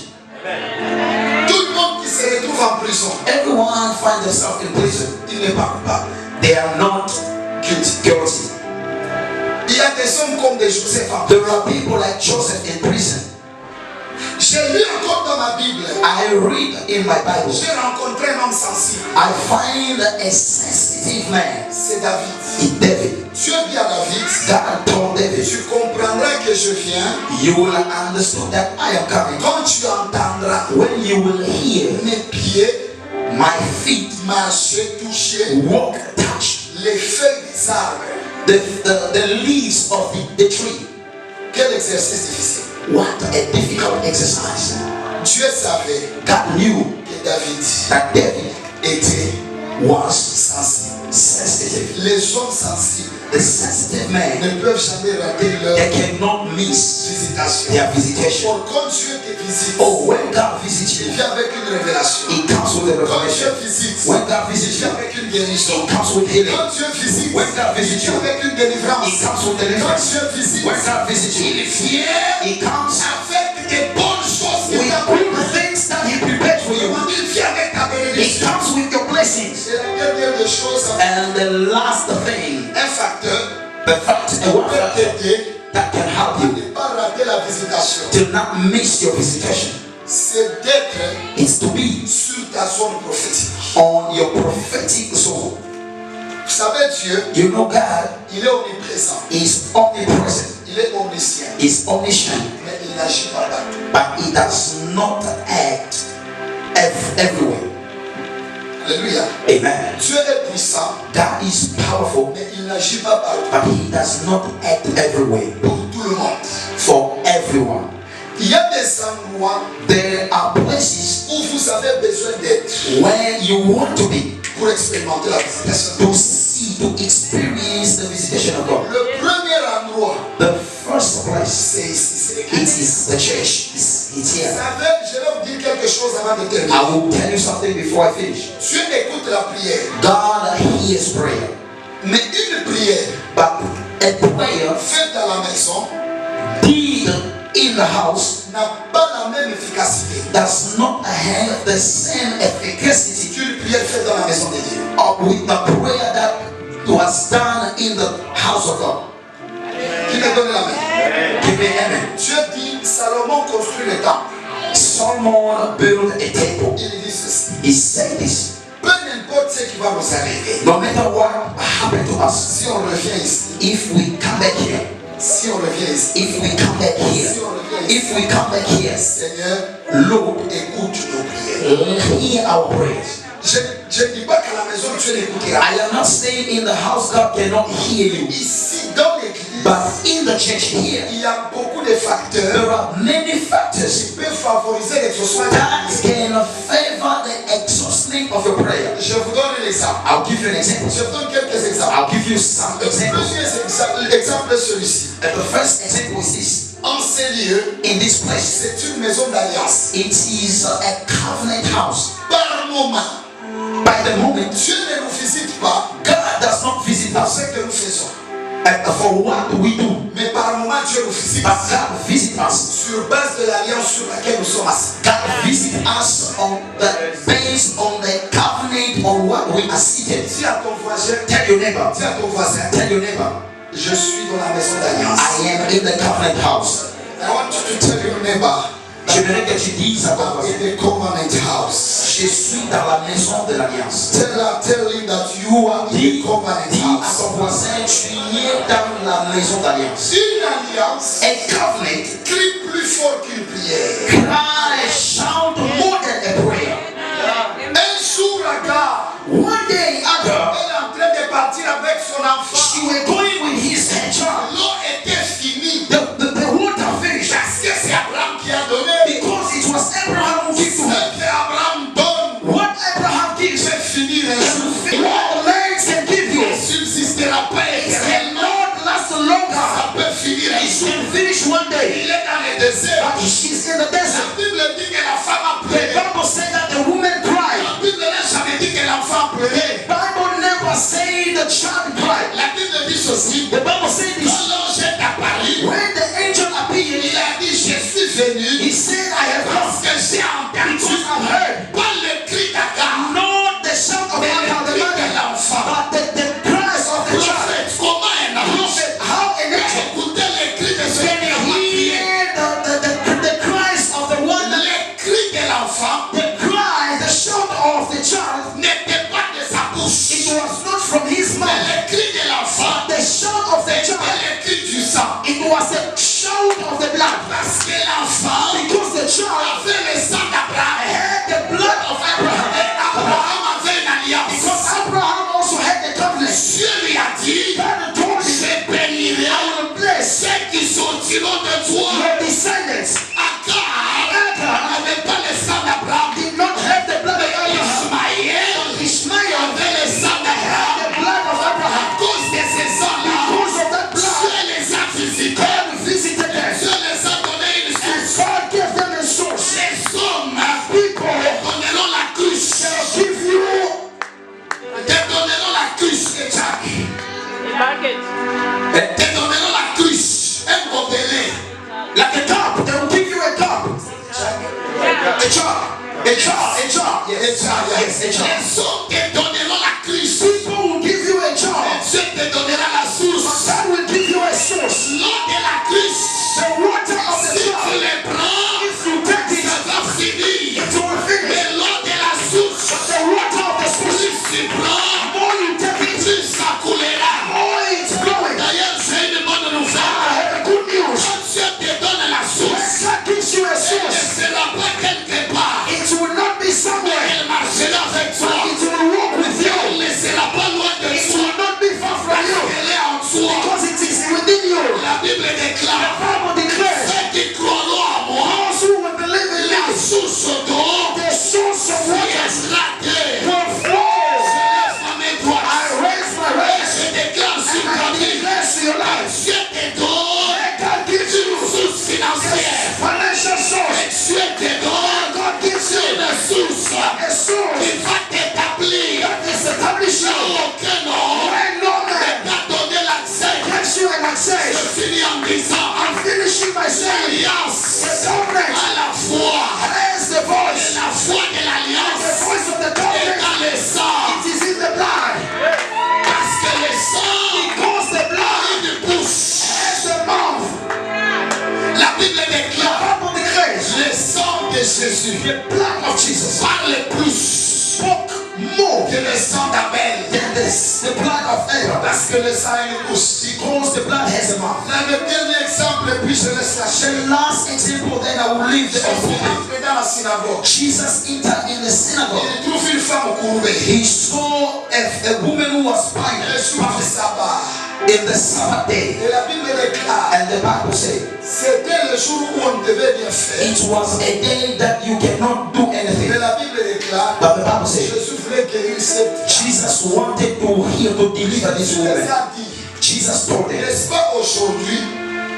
Tout le monde qui se retrouve en prison, Everyone finds themselves in prison. il n'est pas coupable. They are not guilty. Il y a des hommes comme des Joseph en There are people like Joseph in prison. J'ai lu encore dans ma Bible. I read in my Bible. J'ai rencontré un homme sensible. I find a sensitive man. C'est David. In David. Dieu dit à David, God told David, tu comprendras que je viens you will understand that I am coming quand tu entendras when you will hear mes pieds my feet marcher, toucher walk, touch les feuilles des arbres. the leaves of the tree. Quel exercice difficile. What a difficult exercise. Dieu savait God knew que David that David était was sensible. sensitive. Les hommes sensibles The sensitive men, ne peuvent jamais rater leur they cannot miss visitation. their visitation. Pour quand Dieu te visite, Oh, when God visits il you, vient avec une révélation. He comes with a Quand Dieu revelation. visite, When God il visits vient you, avec une guérison. He comes with healing. Quand Dieu visite, When God il visits vient you, avec une He délivrance. comes with Quand deliverance. Dieu visite, When God visits il you, vient He comes avec des bonnes choses qu'il with t'a good préparées. things that He prepared for you. Il vient avec ta He bénédiction. comes with your blessings. C'est la dernière des choses. And the last thing, Un facteur the fact, qui the one peut factor t'aider that can help à you ne pas rater la visitation, to not miss your visitation c'est d'être is to be sur ta zone prophétique. on your prophetic zone. Vous savez, Dieu, You know God il est omniprésent, is omnipresent, il est omniscient, is omniscient, mais il n'agit pas partout. but He does not act everywhere. Alléluia. Amen. Dieu est puissant, God is powerful, mais il n'agit pas partout but He does not act everywhere pour tout le monde. for everyone. Il y a des endroits There are places où vous avez besoin d'être where you want to be pour expérimenter la visitation. to see, to experience the visitation of God. Le premier endroit, The first place, c'est ici, c'est it l'église. is the church. It's Vous here. savez, je vais vous dire quelque chose avant de terminer. I will tell you something before I finish. Dieu écoute la prière, God hears prayer, mais une prière but a prayer faite à la maison did in the house n'a pas la même efficacité does not have the same efficacy qu'une prière faite dans la maison de Dieu. with the prayer that was done in the house of God. Qui me donne la main? Give me amen. Dieu dit, Salomon construit le temple. Solomon built a temple. Il dit ceci. He said this. Peu importe ce qui va nous arriver, No matter what happened to us, si on revient ici, if we come back here, si on revient ici, if we come back si here, on revient ici, if we come back here, Seigneur, Lord, écoute nos prières. hear our prayers. Je ne dis pas qu'à la maison Dieu n'écoutera. I am not saying in the house God cannot hear you, Ici, dans l'église, but in the church here, il y a beaucoup de facteurs there are many qui factors peuvent favoriser l'exaucement. that can favor the exhausting of your prayer. Je vous donne un exemple. I'll give you an example. Je vous donne quelques exemples. I'll give you some Le examples. premier exemple est celui-ci. And the first example is this. En ces lieux, In this place, c'est une maison d'alliance. it is a covenant house. Par moment, By the moment, Dieu ne nous visite pas God does not visit dans us ce que nous faisons. for what we do, Mais par moment, Dieu nous visite but God visits us. sur base de l'alliance sur laquelle nous sommes assis. God visits us on the based on the covenant on what we are seated. Dis à ton voisin, Tell your neighbor. dis à ton voisin, Tell your neighbor. je suis dans la maison d'alliance. I am in the covenant house. I want you to tell your neighbor, J'aimerais que tu dises à ton I'm voisin, in the covenant house. je suis dans la maison de l'alliance. Tell him that you are in the Dis covenant à house. ton voisin, tu es dans la maison d'alliance. Une alliance A covenant crie plus fort qu'une prière. cry, shout more than a prayer. Un jour, Agar, One day, Agar, elle est en train de partir avec son enfant. she was going with his child. L'eau était finie. The water finished Parce que c'est Abraham qui a donné. because it was Abraham who gave Ce to her. que Abraham donne, What Abraham gives, c'est fini. what the lands can give you, Ne subsistera pas it éternellement. cannot was a child of the blood. Parce que l'enfant Because the child avait le sang d'Abraham. had the blood of Abraham. Et Abraham avait une alliance. Because Abraham also had the covenant. Dieu lui a dit, God told him, je bénirai I will bless ceux qui sortiront de toi. your descendants. Agar n'avait pas le sang d'Abraham. Did not have the blood of Abraham. Ismaël Ishmael avait le sang d'Abraham. had the blood of Abraham. À cause de ces sangs-là, Because of that Dieu blood, les a visités. God visited them. Dieu les a donné une And source. God gave them a source. Les hommes People donneront la cruche. shall give you Te donneront la cruche de Jack. Te donneront la cruche. Un gobelet. like a cup. They will give you a cup. A jar. A jar. A jar. Yes, yes, a jar. Les hommes te donneront la cruche. People will give you a jar. Dieu te donnera la source. God will give you a source. L'eau de la cruche. The water of the Si tu jar. les prends, If you take it, ça va finir. it will finish. Mais l'eau de la source, The water of the source. plus tu prends, More you take it, plus ça coulera. more it's flowing. D'ailleurs, j'ai une bonne I nouvelle. have a good news. Quand Dieu te donne la When source, God gives you a elle ne source, sera pas quelque part. it will not be somewhere. Elle marchera avec toi. It will walk with you. Elle ne sera pas loin de It toi. will not be far from you. Elle est en toi. Because it is within you. La Bible The déclare, Bible declares, ceux qui croiront en moi, those who will believe in la me, source d'eau the source of water viendra d'eux. will flow. Je lève ma main droite. I raise my raise Je déclare sur and ta I vie. declare to your life. Dieu te donne Let God gives you une source financière. financial source. Dieu te donne God gives you une source a source qui va t'établir that is established là you. où aucun homme When no man ne t'a donné l'accès. gives you an Je access, finis en disant I'm finishing by saying l'alliance the covenant à la foi. has the voice. La foi de The l'alliance voice of the est covenant. dans le sang. It is in the blood. Parce que le sang Because the blood a une bouche. has the mouth. La Bible déclare Bible declares le sang de Jésus the blood of Jesus parle plus spoke more que le sang d'Abel. than the blood of Abel. Parce que le sang a une bouche. Because the blood has a mouth. Le dernier exemple, et puis je laisse la chaîne. The last example, then I will leave the Jésus offering. entre dans la synagogue. Jesus entered in the synagogue. Il trouve une femme courbée. He saw a woman who was Le blind jour du sabbat. in the Sabbath day. Et la Bible déclare, And the Bible says, c'était le jour où on devait bien faire. it was a day that you cannot do Mais anything. la Bible déclare, But the Bible says, Jésus voulait guérir cette Jesus wanted to heal, to deliver this Il les woman. a dit, Jesus told them, n'est-ce pas aujourd'hui,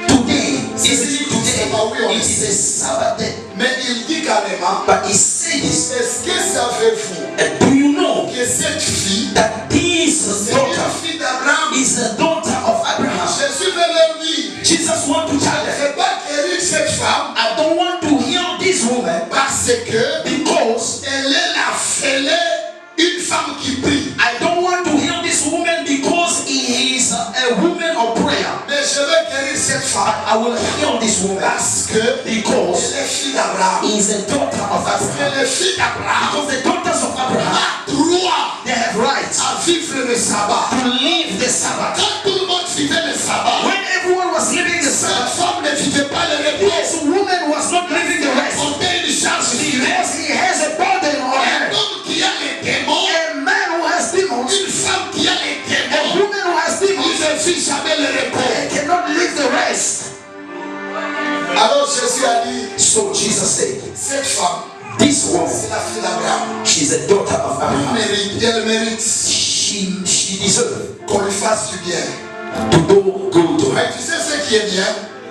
today, isn't it today? It is a Sabbath day. mais il dit carrément, But he says, est-ce que savez-vous and do you know que cette fille, that this c'est daughter une fille d'Abraham? is the daughter of Abraham? Jésus veut leur dire, Jesus wants to tell je them, ne vais pas guérir cette femme I don't want to heal this woman parce que because elle est une femme qui prie. I don't want to heal this woman because he is a woman of prayer. Mais je vais guérir cette femme I will heal this woman parce que because elle est fille d'Abraham. he is a daughter of Parce Abraham. que les filles d'Abraham Because the daughters of Abraham, ont droit they have rights à vivre le sabbat. to live the Sabbath. Quand tout le monde vivait le sabbat, When everyone was living the cette Sabbath, femme ne vivait pas le repos. this woman was not living the rest Portait une charge sur elle. because he has a burden on Un her. homme qui a les démons, A man who has demons, une femme qui a les a démons, woman who has il demons, ne vit jamais le repos. they cannot live the rest. Alors Jésus a dit, So Jesus said, cette femme, this woman, c'est la fille d'Abraham. she's a daughter of Abraham. Elle mérite She deserves qu'on lui fasse du bien. to do good to Mais her. tu sais ce qui est bien?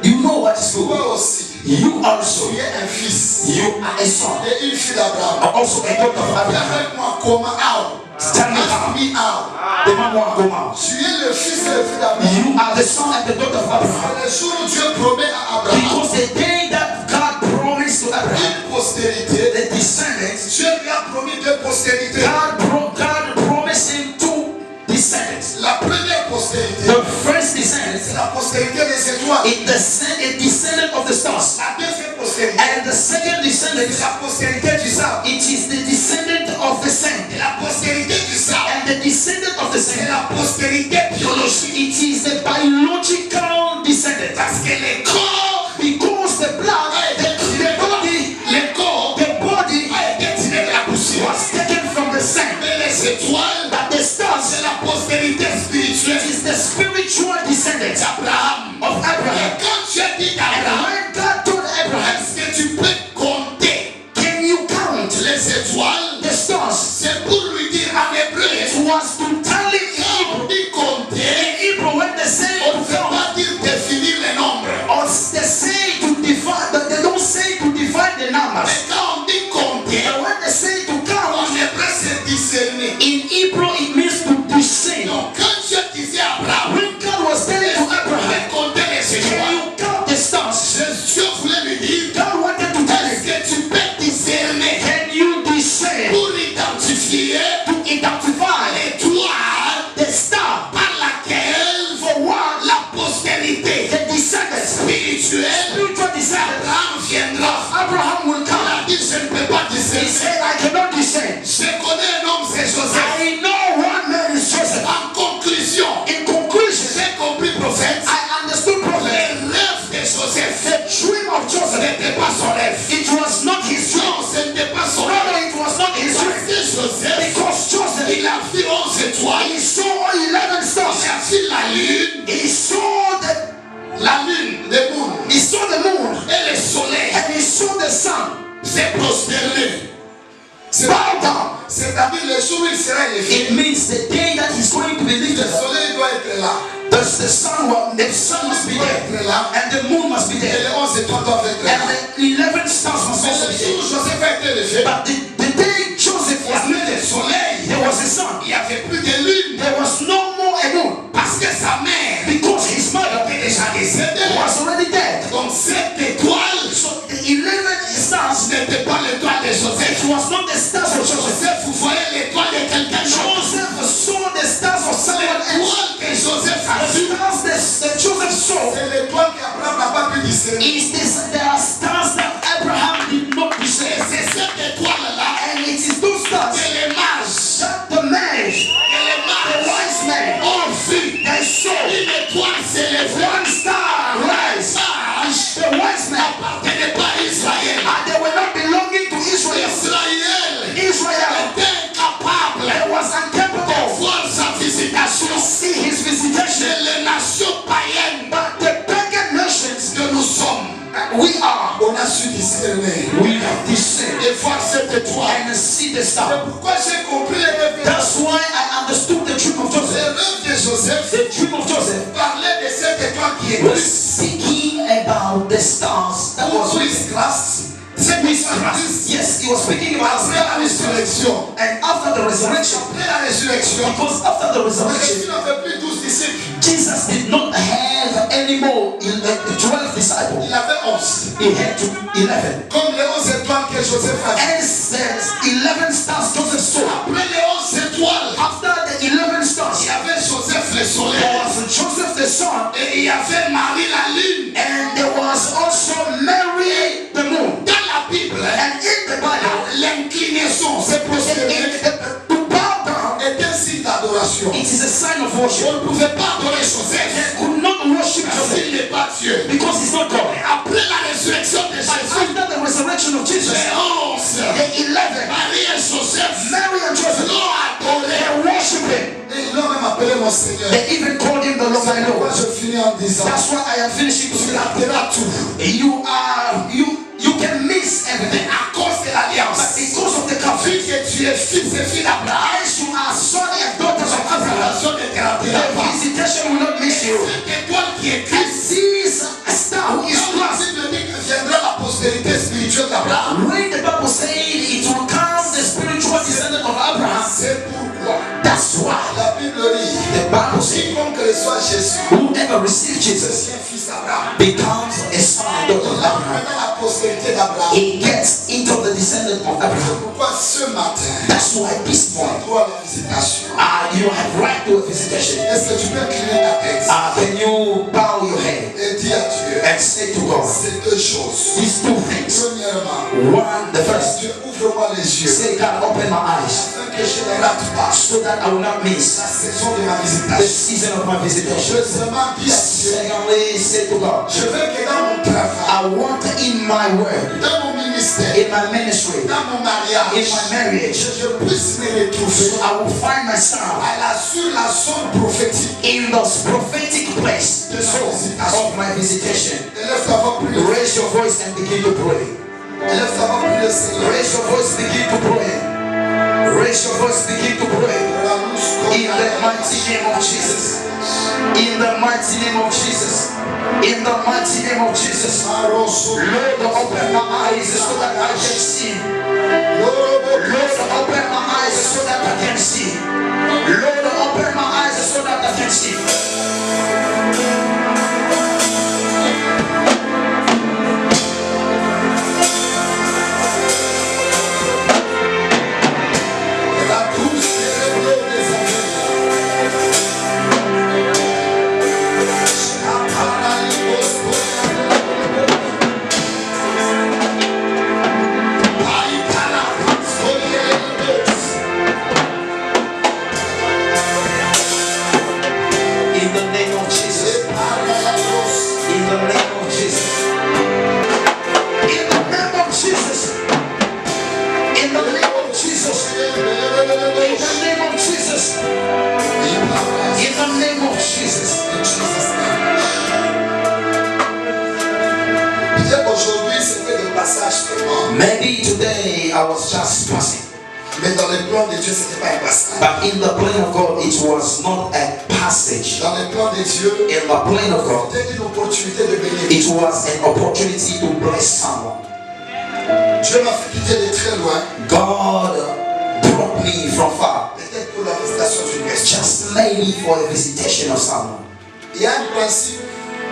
You know what is good? Toi aussi, You also, tu es un fils you are a son, et une fille d'Abraham. are also a daughter of Viens Abraham. avec moi, comment? How? Tell me Ask how. me how. The man won't go out. Tu es le fils et la fille d'Abraham. You are the son and the daughter of Abraham. Le jour où Dieu promet à Abraham Because the day that God promised to Abraham, une postérité, the descendants, Dieu lui a promis deux postérités. God promised him two descendants. La première postérité, The first c'est descendant la postérité des étoiles. is a descendant of the stars. La deuxième postérité, And the second descendant, c'est la postérité du sable. it is the descendant of the sand. Et la postérité du sable, And the descendant of the c'est sand, la postérité biologique. it is the biological descendant. Parce que que le corps, because the blood, the body a été tiré de la poussière. was taken from the sand. Mais les étoiles, But the stars, c'est la postérité spirituelle it is the spiritual descendants d'Abraham. of Abraham. Et quand tu as dit And Abraham, when God told Abraham, est-ce que tu peux compter can you count les étoiles? the stars? C'est pour lui dire en hébreu, It was to tell him quand on dit compter, in Hebrew when they say on to ne fait count, pas dire définir les nombres. or they say to divide, but they don't say to divide the numbers. Mais quand on dit compter, But when they say to en count, hébreu c'est discerner. in Hebrew it means to discern. Donc quand Dieu disait à Abraham, When God was telling to Abraham, compter les can étoiles, you count the stars? Dieu voulait lui dire, God wanted to tell est-ce him, que tu peux discerner can you discern pour identifier to identify l'étoile the star par laquelle for what la postérité the descendants, spirituelle spiritual descendants, d'Abraham viendra? Abraham will Il come. a dit, je ne peux pas He discerner. said, I cannot discern. Je connais un homme, c'est Joseph. I know one man is Joseph. En conclusion, In conclusion, j'ai compris, prophète, I understood prophet. le rêve de Joseph The dream of Joseph, n'était pas son rêve. it was not his dream. Non, ce n'était pas son No, rêve. no, it was not his Parce dream. que Joseph, Because Joseph, il a vu 11 étoiles. he saw 11 Il stars. a vu la lune, He saw le moon he saw the moon, et le soleil and he saw the sun. s'est prosterné. Bow down. C'est-à-dire le jour où il sera élevé, It means the day that he's going to be le lifted up. soleil doit être là. The sun must be Doit there, être là. and the moon must be Et there, les 11 étoiles doivent être là. and the 11 stars must Mais also le be jour there. où Joseph a été élevé, But the day Joseph il y was avait le lifted, soleil, there was a sun. il n'y avait plus de lune. There was no more a moon Parce que sa mère because his mother était déjà décédée. was already dead. Donc cette étoile, So the 11 stars, ce n'était pas l'étoile de Joseph. it was not the stars of Joseph. Joseph, vous voyez l'étoile de quelqu'un d'autre. Joseph saw the stars of someone else. L'étoile que Joseph a The vue, stars that Joseph saw c'est l'étoile qu'Abraham n'a pas pu discerner. is this. There are stars that Abraham did not Et discern, c'est cette étoile-là and it is those stars que les mages, that the magi, the wise men, ont vu. they saw Une étoile s'élève. one star rise. The wise men, N'appartenait pas à Israël. and they were not belonging to Israel. Israël Israel, était incapable they was de incapable voir sa visitation. to see his visitation. C'est les nations païennes But the pagan nations, que nous sommes. we are, On a su discerner we have discerned et voir cette étoile. and see the C'est star. pourquoi j'ai compris les rêves. That's why I understood the dream of Les Joseph. rêves de Joseph The dream of Joseph parlaient de cette étoile qui est was Christ. speaking about the stars that was Christ grâce. C'est with Christ. Yes, he was speaking about Après la résurrection. and after the resurrection. Après la résurrection. Because after the Jésus resurrection, n'avait plus 12 disciples. Jesus did not have any more 12 disciples. Il avait 11. He had 11. Comme les 11 étoiles que Joseph a vues. And says 11 stars Joseph saw. Après les 11 étoiles, After the 11 stars, il y avait Joseph le there soleil. was Joseph the sun, Et il y avait Marie la lune. and there was also Mary the moon. Dans la Bible, And in the Bible, l'inclinaison, c'est prosterner, to bow down, est un signe d'adoration. it is a sign of worship. On ne pouvait pas adorer Joseph They could not worship parce Joseph qu'il n'est pas Dieu. because he's not God. Après la résurrection de But Jésus, after the resurrection of Jesus, les 11, the 11, Marie et Joseph Mary and Joseph, l'ont adoré. they worship him. Et ils l'ont même appelé mon Seigneur. They even called him the Lord my Pourquoi Lord. je finis en disant, That's why I am finishing tu tonight. rateras tout. You can miss everything À cause de l'alliance. because of the Vu covenant. que tu es fils et fille d'Abraham, As you are son and daughters of Abraham, la ne te ratera the pas. visitation will not miss you. Cette étoile qui est And Christ, sees a star who is quand Christ. la Bible dit que viendra la postérité spirituelle d'Abraham, When the Bible says it will come the spiritual descendant of Abraham, c'est pourquoi that's why la Bible dit, the Bible says quiconque reçoit Jésus, whoever receives Jesus c'est un fils d'Abraham. becomes a son and daughter of Là, Abraham. maintenant, la postérité d'Abraham. He gets into the descendant of C'est Abraham. pourquoi ce matin, That's why this tu as morning, droit à la visitation. you have right to a visitation. Est-ce que tu peux incliner ta tête Can you bow your head et dire dis à Dieu, and say to God, ces deux choses. these two things. Premièrement, One, the first, Dieu, ouvre-moi les yeux, say, God, open my eyes afin que je ne rate pas so that I will not miss la saison de ma the visitation. season of my visitation. Deuxièmement, dis à Dieu, Secondly, say to God, je veux que dans mon travail, I want in my work, dans mon ministère, in my ministry, dans mon mariage, in my marriage, je puisse me retrouver so I will find myself sur la zone prophétique in the prophetic place de son visitation. of my visitation. Élève ta voix, prie. Raise your voice and begin to pray. Élève ta voix, prie le Seigneur. Raise your voice, begin to pray. Raise your voice, begin to pray. In the mighty name of Jesus. In the mighty name of Jesus. In the mighty name of Jesus. Lord, open my eyes so that I can see. Lord, open my eyes so that I can see. Lord, open my eyes so that I can see. Maybe today I was just passing. Mais dans le plan de Dieu, ce n'était pas un passage. But in the plan of God, it was not a passage. Dans le plan de Dieu, In the plan of God, c'était une opportunité de bénir. it was an opportunity to bless someone. Dieu m'a fait quitter de très loin. God brought me from far, Peut-être pour la visitation d'une personne. just maybe for a visitation of someone. Il y a un principe.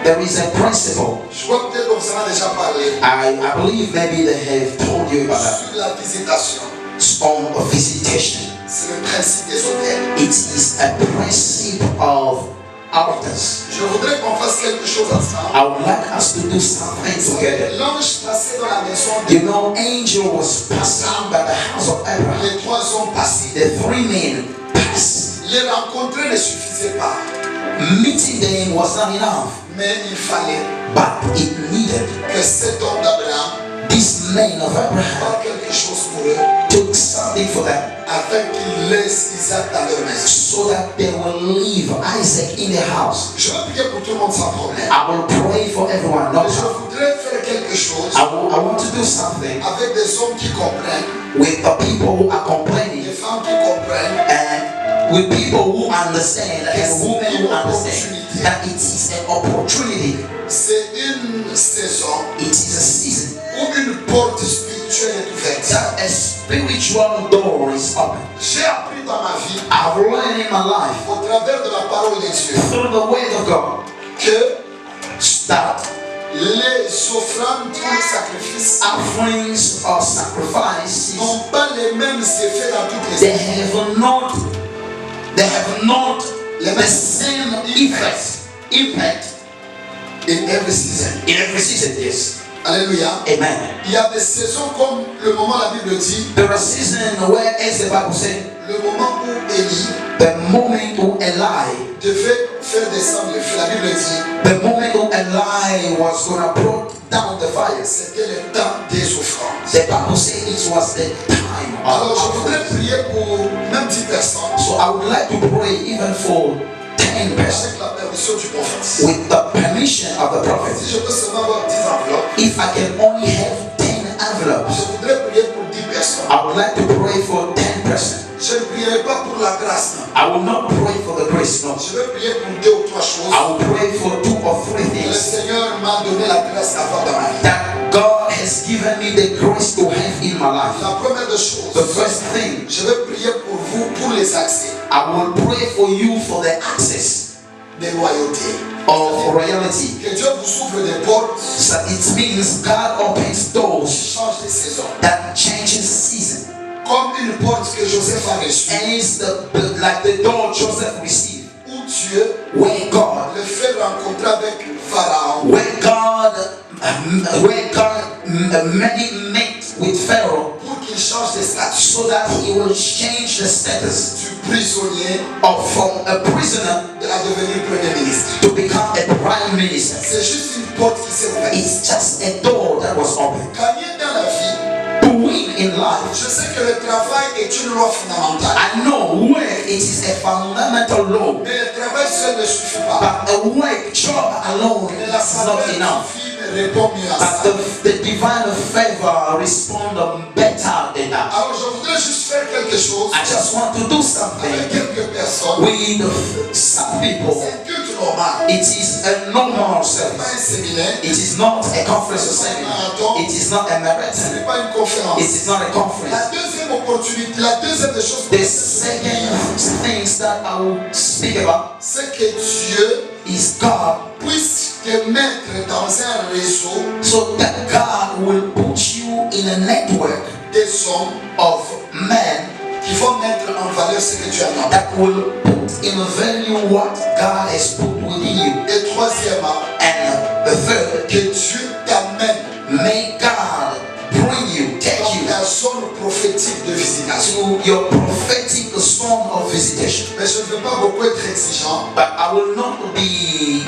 There is a principle. Je crois peut-être qu'on vous en a déjà parlé. I believe maybe they have told you about that. Sur la visitation. On a visitation. C'est le principe des hôtels. It is a principle of altars. Je voudrais qu'on fasse quelque chose ensemble. I would like us to do something together. L'ange passait dans la maison de You know, angel was passing by the house of Abraham. les trois hommes passés. The three men passed. Les rencontrer ne suffisait pas. Meeting them was not enough, Mais il fallait but it needed que cet homme d'Abraham this man of Abraham fasse quelque chose pour eux took something for them afin qu'ils laissent Isaac dans leur maison. so that they will leave Isaac in the house. Je vais prier pour tout le monde sans problème. I will pray for everyone. No Mais je problem. voudrais faire quelque chose I want to do something avec des hommes qui comprennent, with the people who are complaining des femmes qui comprennent and with people who understand and women who understand that it is an opportunity. c'est une saison It is a season où une porte spirituelle est ouverte. that a spiritual door is open. J'ai appris dans ma vie, I've learned in my life au travers de la parole de Dieu, through the word of God que that les offrandes ou les sacrifices offerings or sacrifices n'ont pas les mêmes effets dans toutes les they have not the same impact in every season. in every season. Yes. Alléluia. Amen. Il y a des saisons comme le moment la Bible dit, There are seasons where, as the Bible said, le moment où Élie the moment who Eli, devait faire descendre le feu. La Bible dit, the moment who Eli was gonna put down the fire, c'était le temps des offrandes. the Bible said it was the time Alors je of voudrais offering. prier pour même 10 personnes So I would like to pray even for 10 persons avec la permission du prophète. with the permission of the prophet. Si je peux seulement avoir 10 enveloppes, If I can only have 10 envelopes, je voudrais prier pour 10 personnes. I would like to pray for 10 persons. Je ne prierai pas pour la grâce, non. I will not pray for the grace, no. Je vais prier pour 2 ou 3 choses. I will pray for 2 or 3 Le things Seigneur m'a donné la grâce d'avoir dans ma vie. that God has given me the grace to have in my life. La première des choses, The first thing, je vais prier pour vous pour les accès I will pray for you for the access des loyautés. of royalty. Que Dieu vous ouvre des portes So it means God opens doors qui changent les saisons. that changes season. Comme une porte que Joseph a reçue, And it's like the door Joseph received, où Dieu where God le fait rencontrer avec Pharaon, when God made him meet with Pharaoh, pour qu'il change de statut so that he will change the status du prisonnier from a prisoner à devenir premier ministre. to become a prime minister. C'est juste une porte qui s'est ouverte. It's just a door that was open. Gagner dans la vie, To win in life, je sais que le travail est une loi fondamentale. I know work it is a fundamental law, Mais le travail seul ne suffit pas. but a work job alone Mais la is not faveur enough. divine répond mieux à ça. But the divine favor respond better than that. Alors je voudrais juste faire quelque chose I just want to do avec something quelques personnes. with some people. C'est un culte normal. It is a normal Ce n'est pas service. un séminaire. It is not a conference or seminar. It is not a Ce marathon. n'est pas une conférence. It is not a La conference. deuxième opportunité, la deuxième des choses, The second things that I will speak about c'est que Dieu is God, puisse te mettre dans un réseau so that God will put you in a network des hommes of men qui vont mettre en valeur ce que tu as en. that will put in value what God has put within you. Et troisièmement, And the third, que Dieu t'amène may God bring you, take dans you ta zone prophétique de visitation. to your prophetic zone of visitation. Mais je ne veux pas beaucoup être exigeant But I will not be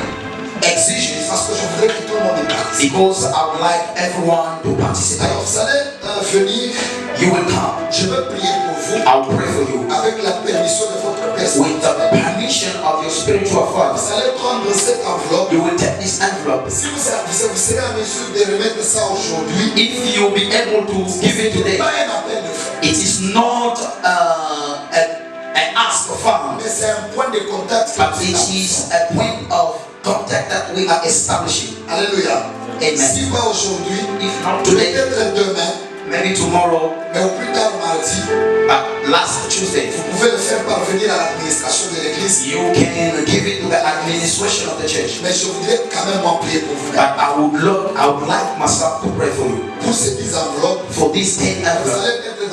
exigent parce que je voudrais que tout le monde y participe. because I would like everyone to participate. Alors vous allez venir, You will come. je veux prier pour vous I'll pray for you avec la permission de votre personne. with the permission of your spiritual father. Vous allez prendre cette enveloppe. You will take this envelope. Si vous serez en mesure de remettre ça aujourd'hui, If you'll be able to give it ce n'est today, pas un appel de foi, it is not an ask of fund, mais c'est un point de contact. but it is a point of contact that we are establishing. Alléluia. Amen. Si pas aujourd'hui, If not today, peut-être demain, maybe tomorrow, mais au plus tard mardi, but last Tuesday, vous pouvez le faire parvenir à l'administration de l'église. you can give it to the administration of the church. Mais je voudrais quand même m'en prier pour vous. But I would like myself to pray for you. Pour ces 10 enveloppes, For this 10 vous envelope, allez mettre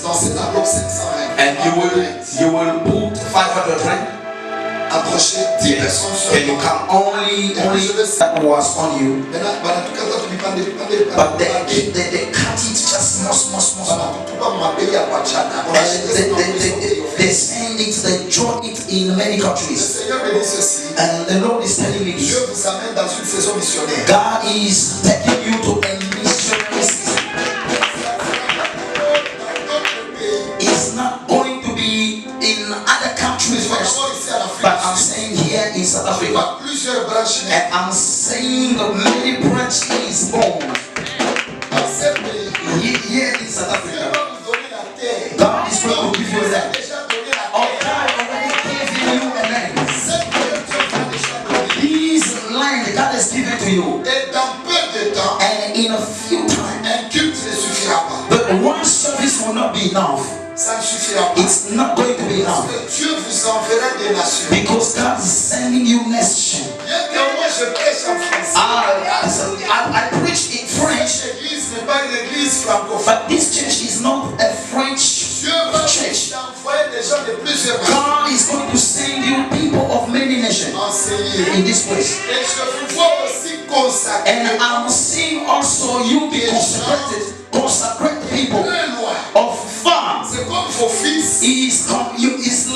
dans cette enveloppe 520. and you will put 500 rand. Approchez 10 Yes. personnes Can you seulement. come only that was on you? Maintenant, voilà, en tout cas, toi, tu me But they cut it just small. Voilà, tu peux pas m'appeler à Pachana. On a acheté They send it, they draw it in many Le countries. Seigneur me dit ceci. And the Lord is telling me Dieu this. vous amène dans une saison missionnaire. God is taking you to a missionary season. It's not going to be in other countries first, D'abord ici à l'Afrique. but I'm saying here in South Il y Africa. a plusieurs branches And I'm saying many branches born dans ce pays. here in South Dieu Africa. va vous donner la terre. God is going to give you a Il a land. déjà donné la Oh, terre. God already gave you a land. Cette terre, Dieu va déjà donner. This land God has given to you. Et dans peu de temps, And in a few times, un culte ne suffira pas. but one service will not be enough. Ça ne suffira pas. It's not going to be Parce enough. que Dieu vous enverra des nations. Because God is sending you nation. Bien que moi je prêche en français. I preach in French, Cette église n'est pas une église francophone. but this church is not a French Dieu va church. vous envoyer des gens de plusieurs nations God is going to send you people of many nations enseigner. in this place. Et je vous vois aussi consacrer And I'm seeing also you be consecrate people très loin. of far. C'est comme vos fils It's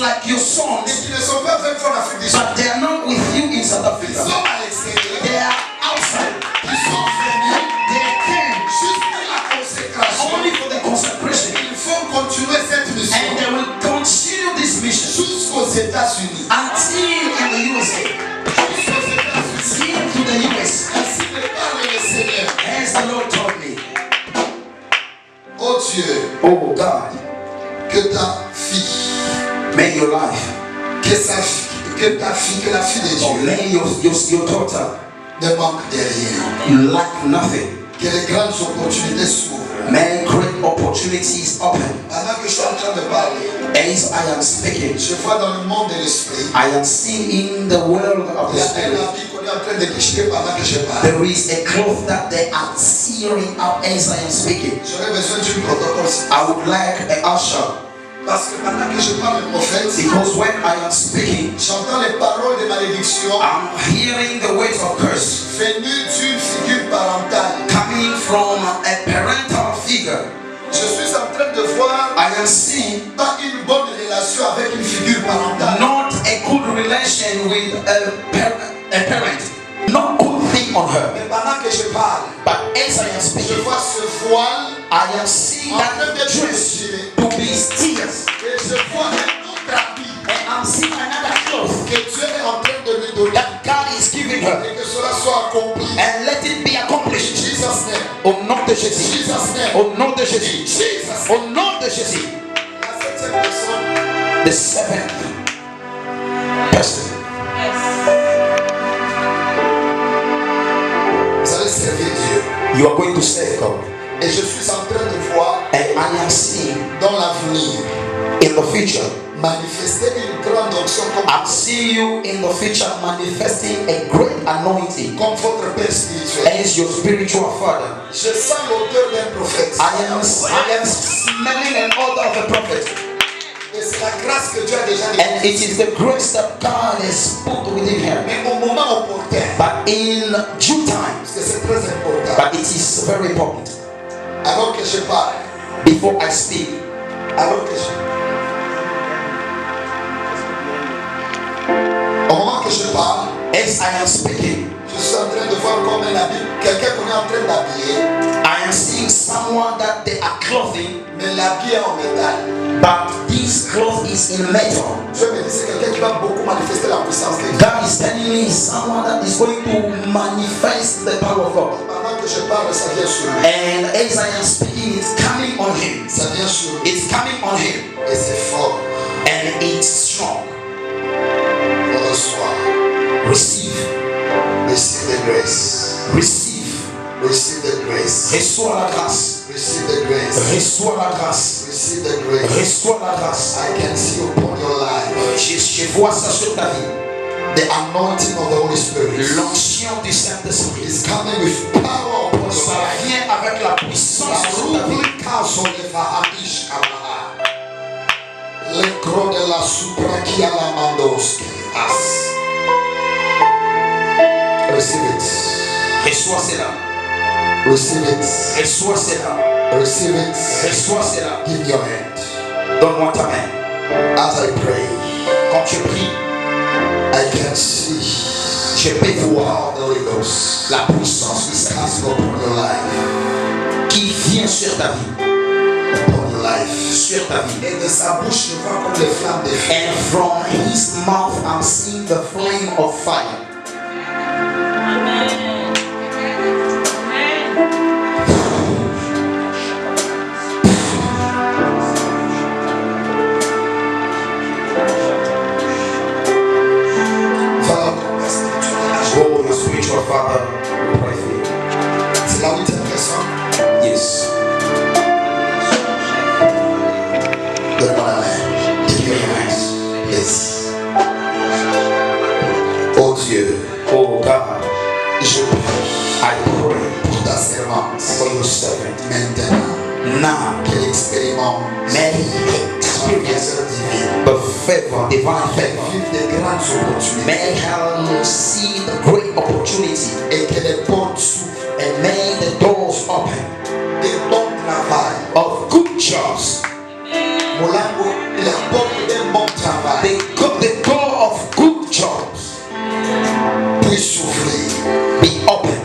like your et sons, qui ne sont pas avec vous en Afrique du Sud. but they are not with you in South Ils Africa. sont à l'extérieur. They are outside. Ils sont venus They came juste pour la consécration. only for the consecration. Il faut continuer cette And mission they will continue this mission jusqu'aux États-Unis. until in the USA. Jusqu'aux États-Unis. Until to the US. Ainsi me parle le Seigneur. As the Lord told me. Oh Dieu, Oh God, que ta fille, may your life, que ta fille, que la fille de or Dieu may your daughter ne manque de rien. lack nothing. Que les grandes opportunités s'ouvrent. May great opportunities open. Pendant que je suis en train de parler, As I am speaking, je vois dans le monde de l'esprit, I am seeing in the world of il y the a un spirit. habit qu'on est en train de déchirer pendant que je parle. There is a cloth that they are tearing up as I am speaking. J'aurais besoin d'un protocole. I would like an usher Parce que pendant que je parle le prophète, Because when I am speaking, j'entends les paroles de malédiction I'm hearing the words of curse venues d'une figure parentale. coming from a parental figure. Je suis en train de voir I am seeing pas une bonne relation avec une figure parentale. not a good relation with a parent. Not good thing on her. Mais pendant que je parle, But as I am je speaking, vois ce voile I am seeing en that train d'être dress déchiré. to be tears. Et je vois un autre habit And I'm seeing another cloth que Dieu est en train de lui donner. that God is giving her. Et que cela soit accompli. And let it be accomplished. Jesus name. Au nom de Jésus. Jesus name. Au nom de Jésus. Jesus. Au nom de Jésus. La septième personne. The seventh person. Vous allez servir Dieu. You are going to serve God. Et je suis en train de voir And I am seeing dans l'avenir in the future. manifester une grande onction I see you in the future manifesting a great anointing comme votre Père spirituel. as your spiritual father. Je sens l'odeur d'un prophète. I am smelling an odor of a prophet. Et c'est la grâce que Dieu a déjà donnée. And it is the grace that God has put within her. Mais au moment opportun, But in due time, parce que c'est très important, but it is very important. alors que je parle, Before I speak, alors que je... Au moment que je parle, as I am speaking, je suis en train de voir comme un habit, quelqu'un qu'on est en train d'habiller, I am seeing someone that they are clothing, mais l'habit est en métal. but this cloth is in metal. Dieu me dit c'est quelqu'un qui va beaucoup manifester la puissance de Dieu. God is telling me someone that is going to manifest the power of God. Pendant que je parle, ça vient sur lui. And as I am speaking, it's coming on him. Ça vient sur lui. It's coming on him. Et c'est fort. And it's strong. On reçoit. Receive. Receive the grace. Receive. Receive the grace. Reçois la grâce. Receive the grace. Reçois la grâce. Receive the grace. Reçois la grâce. I can see upon your life Je vois ça sur ta vie. the anointing of the Holy Spirit L'onction du Saint-Esprit. is coming with power upon your Ça life. vient avec la puissance sur ta vie. Le gros de la suprakia la mandos. Receive it. Reçois cela. Receive it. Reçois cela. Receive it. Reçois cela. Give your hand. Donne-moi ta main. As I pray, Quand je prie, I can see je peux voir the Holy Ghost la puissance du coming Saint-Esprit upon your life. qui vient sur ta vie. Upon your life. Sur ta vie. Et de sa bouche, je vois comme les flammes de feu. And from his mouth I'm seeing the flame of fire. Oh, your spiritual father will pray for you. C'est la huitième personne. Yes. Donne-moi la main. Give me your hands. Yes. Oh Dieu, Oh God, je prie I pray pour ta servante. for your servant. Maintenant, Now, qu'elle expérimente may he la experience grâce divine. the favor, divine favor. Vive des grandes opportunités. May he see the great opportunity Et que les portes s'ouvrent. and may the doors open Des bons travail. of good jobs. Molango, la porte d'un bon travail The door of good jobs puisse s'ouvrir. be open.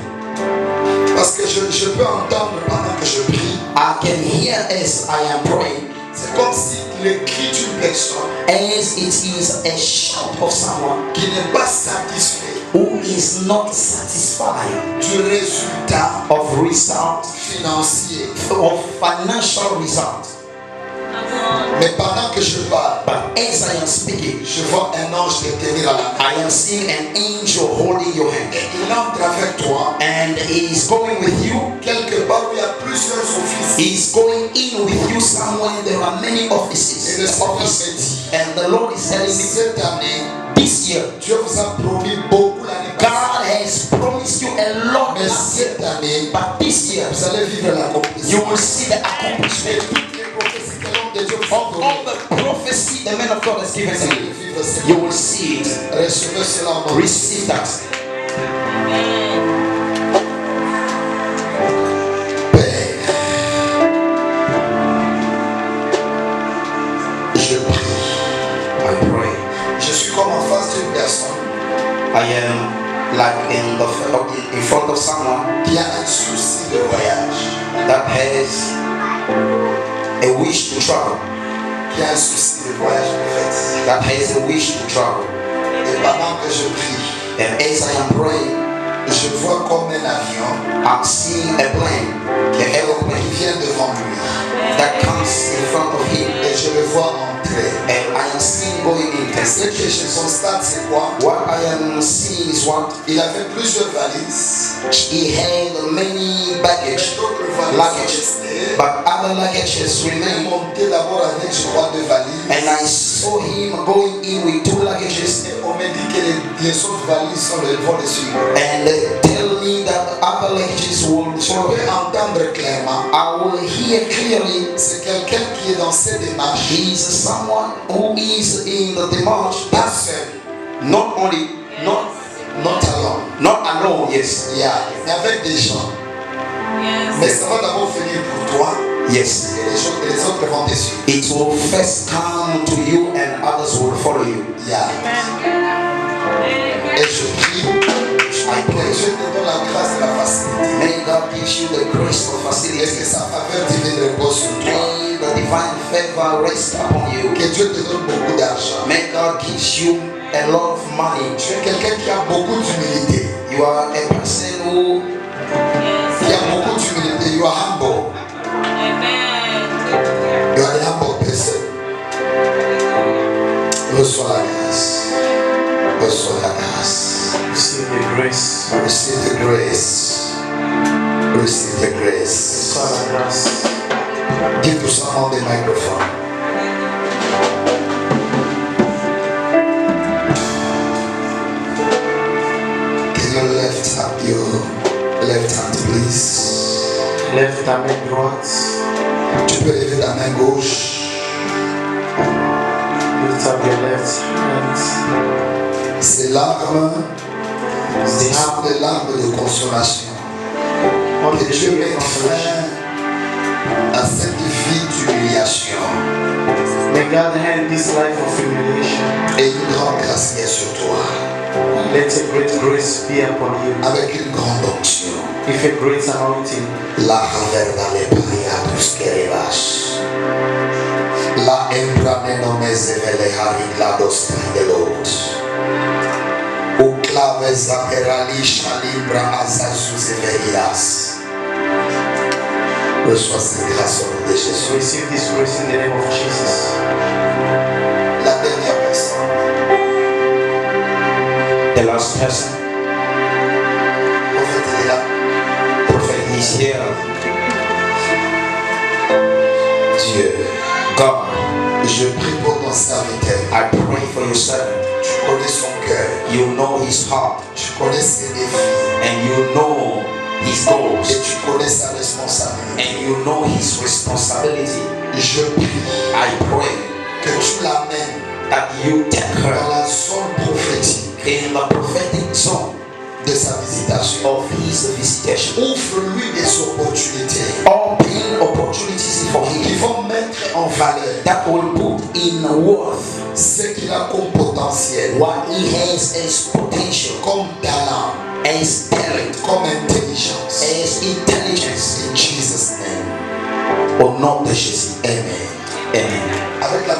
Parce que je peux entendre pendant que je prie. I can hear as I am praying, C'est comme si le cri d'une personne as it is a shout of someone qui n'est pas satisfait who is not satisfied du résultat of result, financier. of financial result. Mais pendant que je parle, But as I am speaking, je vois un ange te tenir à la main. I am seeing an angel holding your hand, Et il entre avec toi and he is going with you. quelque part où il y a plusieurs offices. He is going in with you somewhere. There are many Et offices. le Seigneur me dit, And the Lord is telling me cette année, this year, Dieu vous a promis beaucoup l'année God passée. has promised you a lot Mais last year. cette année, But this year, vous allez vivre you l'accomplissement. will see the Et accomplishment. toutes les prophéties que l'on que Dieu vous of all the prophecy the man of God has given to you. You will see it. Recevez cela en nom. Receive that. Père, je prie. I pray. Je suis comme en face d'une personne I am like in front of someone qui a un souci de voyage, that has a wish to travel. qui a un souci de voyage, prophète. That has a wish to travel. Et pendant que je prie, And as I am praying, je vois comme un avion I'm seeing a plane, an qui aeroplane vient devant lui. that comes in front of him, Et je le vois entrer. and I am seeing going in. Ce que je constate, c'est quoi? What I am seeing is what Il avait plusieurs valises. he had many baggage, D'autres valises luggage, sont restées. but other luggages Il est remain. monté d'abord avec, je crois, 2 valises. And I saw him going in with 2 luggages, Et on me dit que les autres valises vont le suivre. and they tell me that other luggages will Je follow. peux entendre clairement. I will hear clearly. C'est quelqu'un qui est dans cette démarche. He is someone who is in the demarche, Pas seul. not only, not alone, yes, Mais avec des gens. Mais ça va d'abord finir pour toi. yes. Et les autres vont te suivre. It will first come to you and others will follow you. Et je prie. I Que pray. Dieu te donne la grâce et la facilité. May God give you the grace of Et facility. que sa faveur divine repose sur toi. May the divine favor rest upon you. Que Dieu te donne beaucoup d'argent. May God give you a lot of money. Tu es quelqu'un qui a beaucoup d'humilité. You are a person who Qui a beaucoup d'humilité. You are humble. You are a humble person. Reçois la grâce. Reçois la grâce. Receive the grace. Receive the grace. Receive the grace. Reçois la grâce. Give to someone the microphone. Can you lift up your left hand, please? Lève ta main droite. Tu peux lever ta main gauche. Lift up your left hand. Ces larmes, ce sont des larmes de consolation. On Que the Dieu tree mette of consolation. fin à cette vie d'humiliation. May God hand this life of humiliation. Et une grande grâce vienne sur toi. Let a great grace be upon you. Avec une grande onction. With a great anointing. La caverna le pariatus querevas. La embraneno mezevele hariglados pandelot. O claves aperali shalibra azazus everidas. Reçois cette grâce au nom de Jésus. Receive this grace in the name of Jesus. La dernière personne. the last person. Prophète est là. Prophet is here. Dieu, God, je prie pour ton serviteur. I pray for your servant. Tu connais son cœur. You know his heart Tu connais ses défis. and you know his Et goals tu connais sa responsabilité. and you know his responsibility. Je prie I pray que tu l'amènes that you take dans her la zone prophétique in the prophetic zone de sa visitation. of his visitation. Ouvre-lui des opportunités Open opportunities for qui him vont mettre en valeur that will put in worth ce qu'il a comme potentiel, what he has as potential, comme talent, as talent, comme intelligence. as intelligence. In Jesus' name. Au nom de Jésus. Amen. Amen. Avec la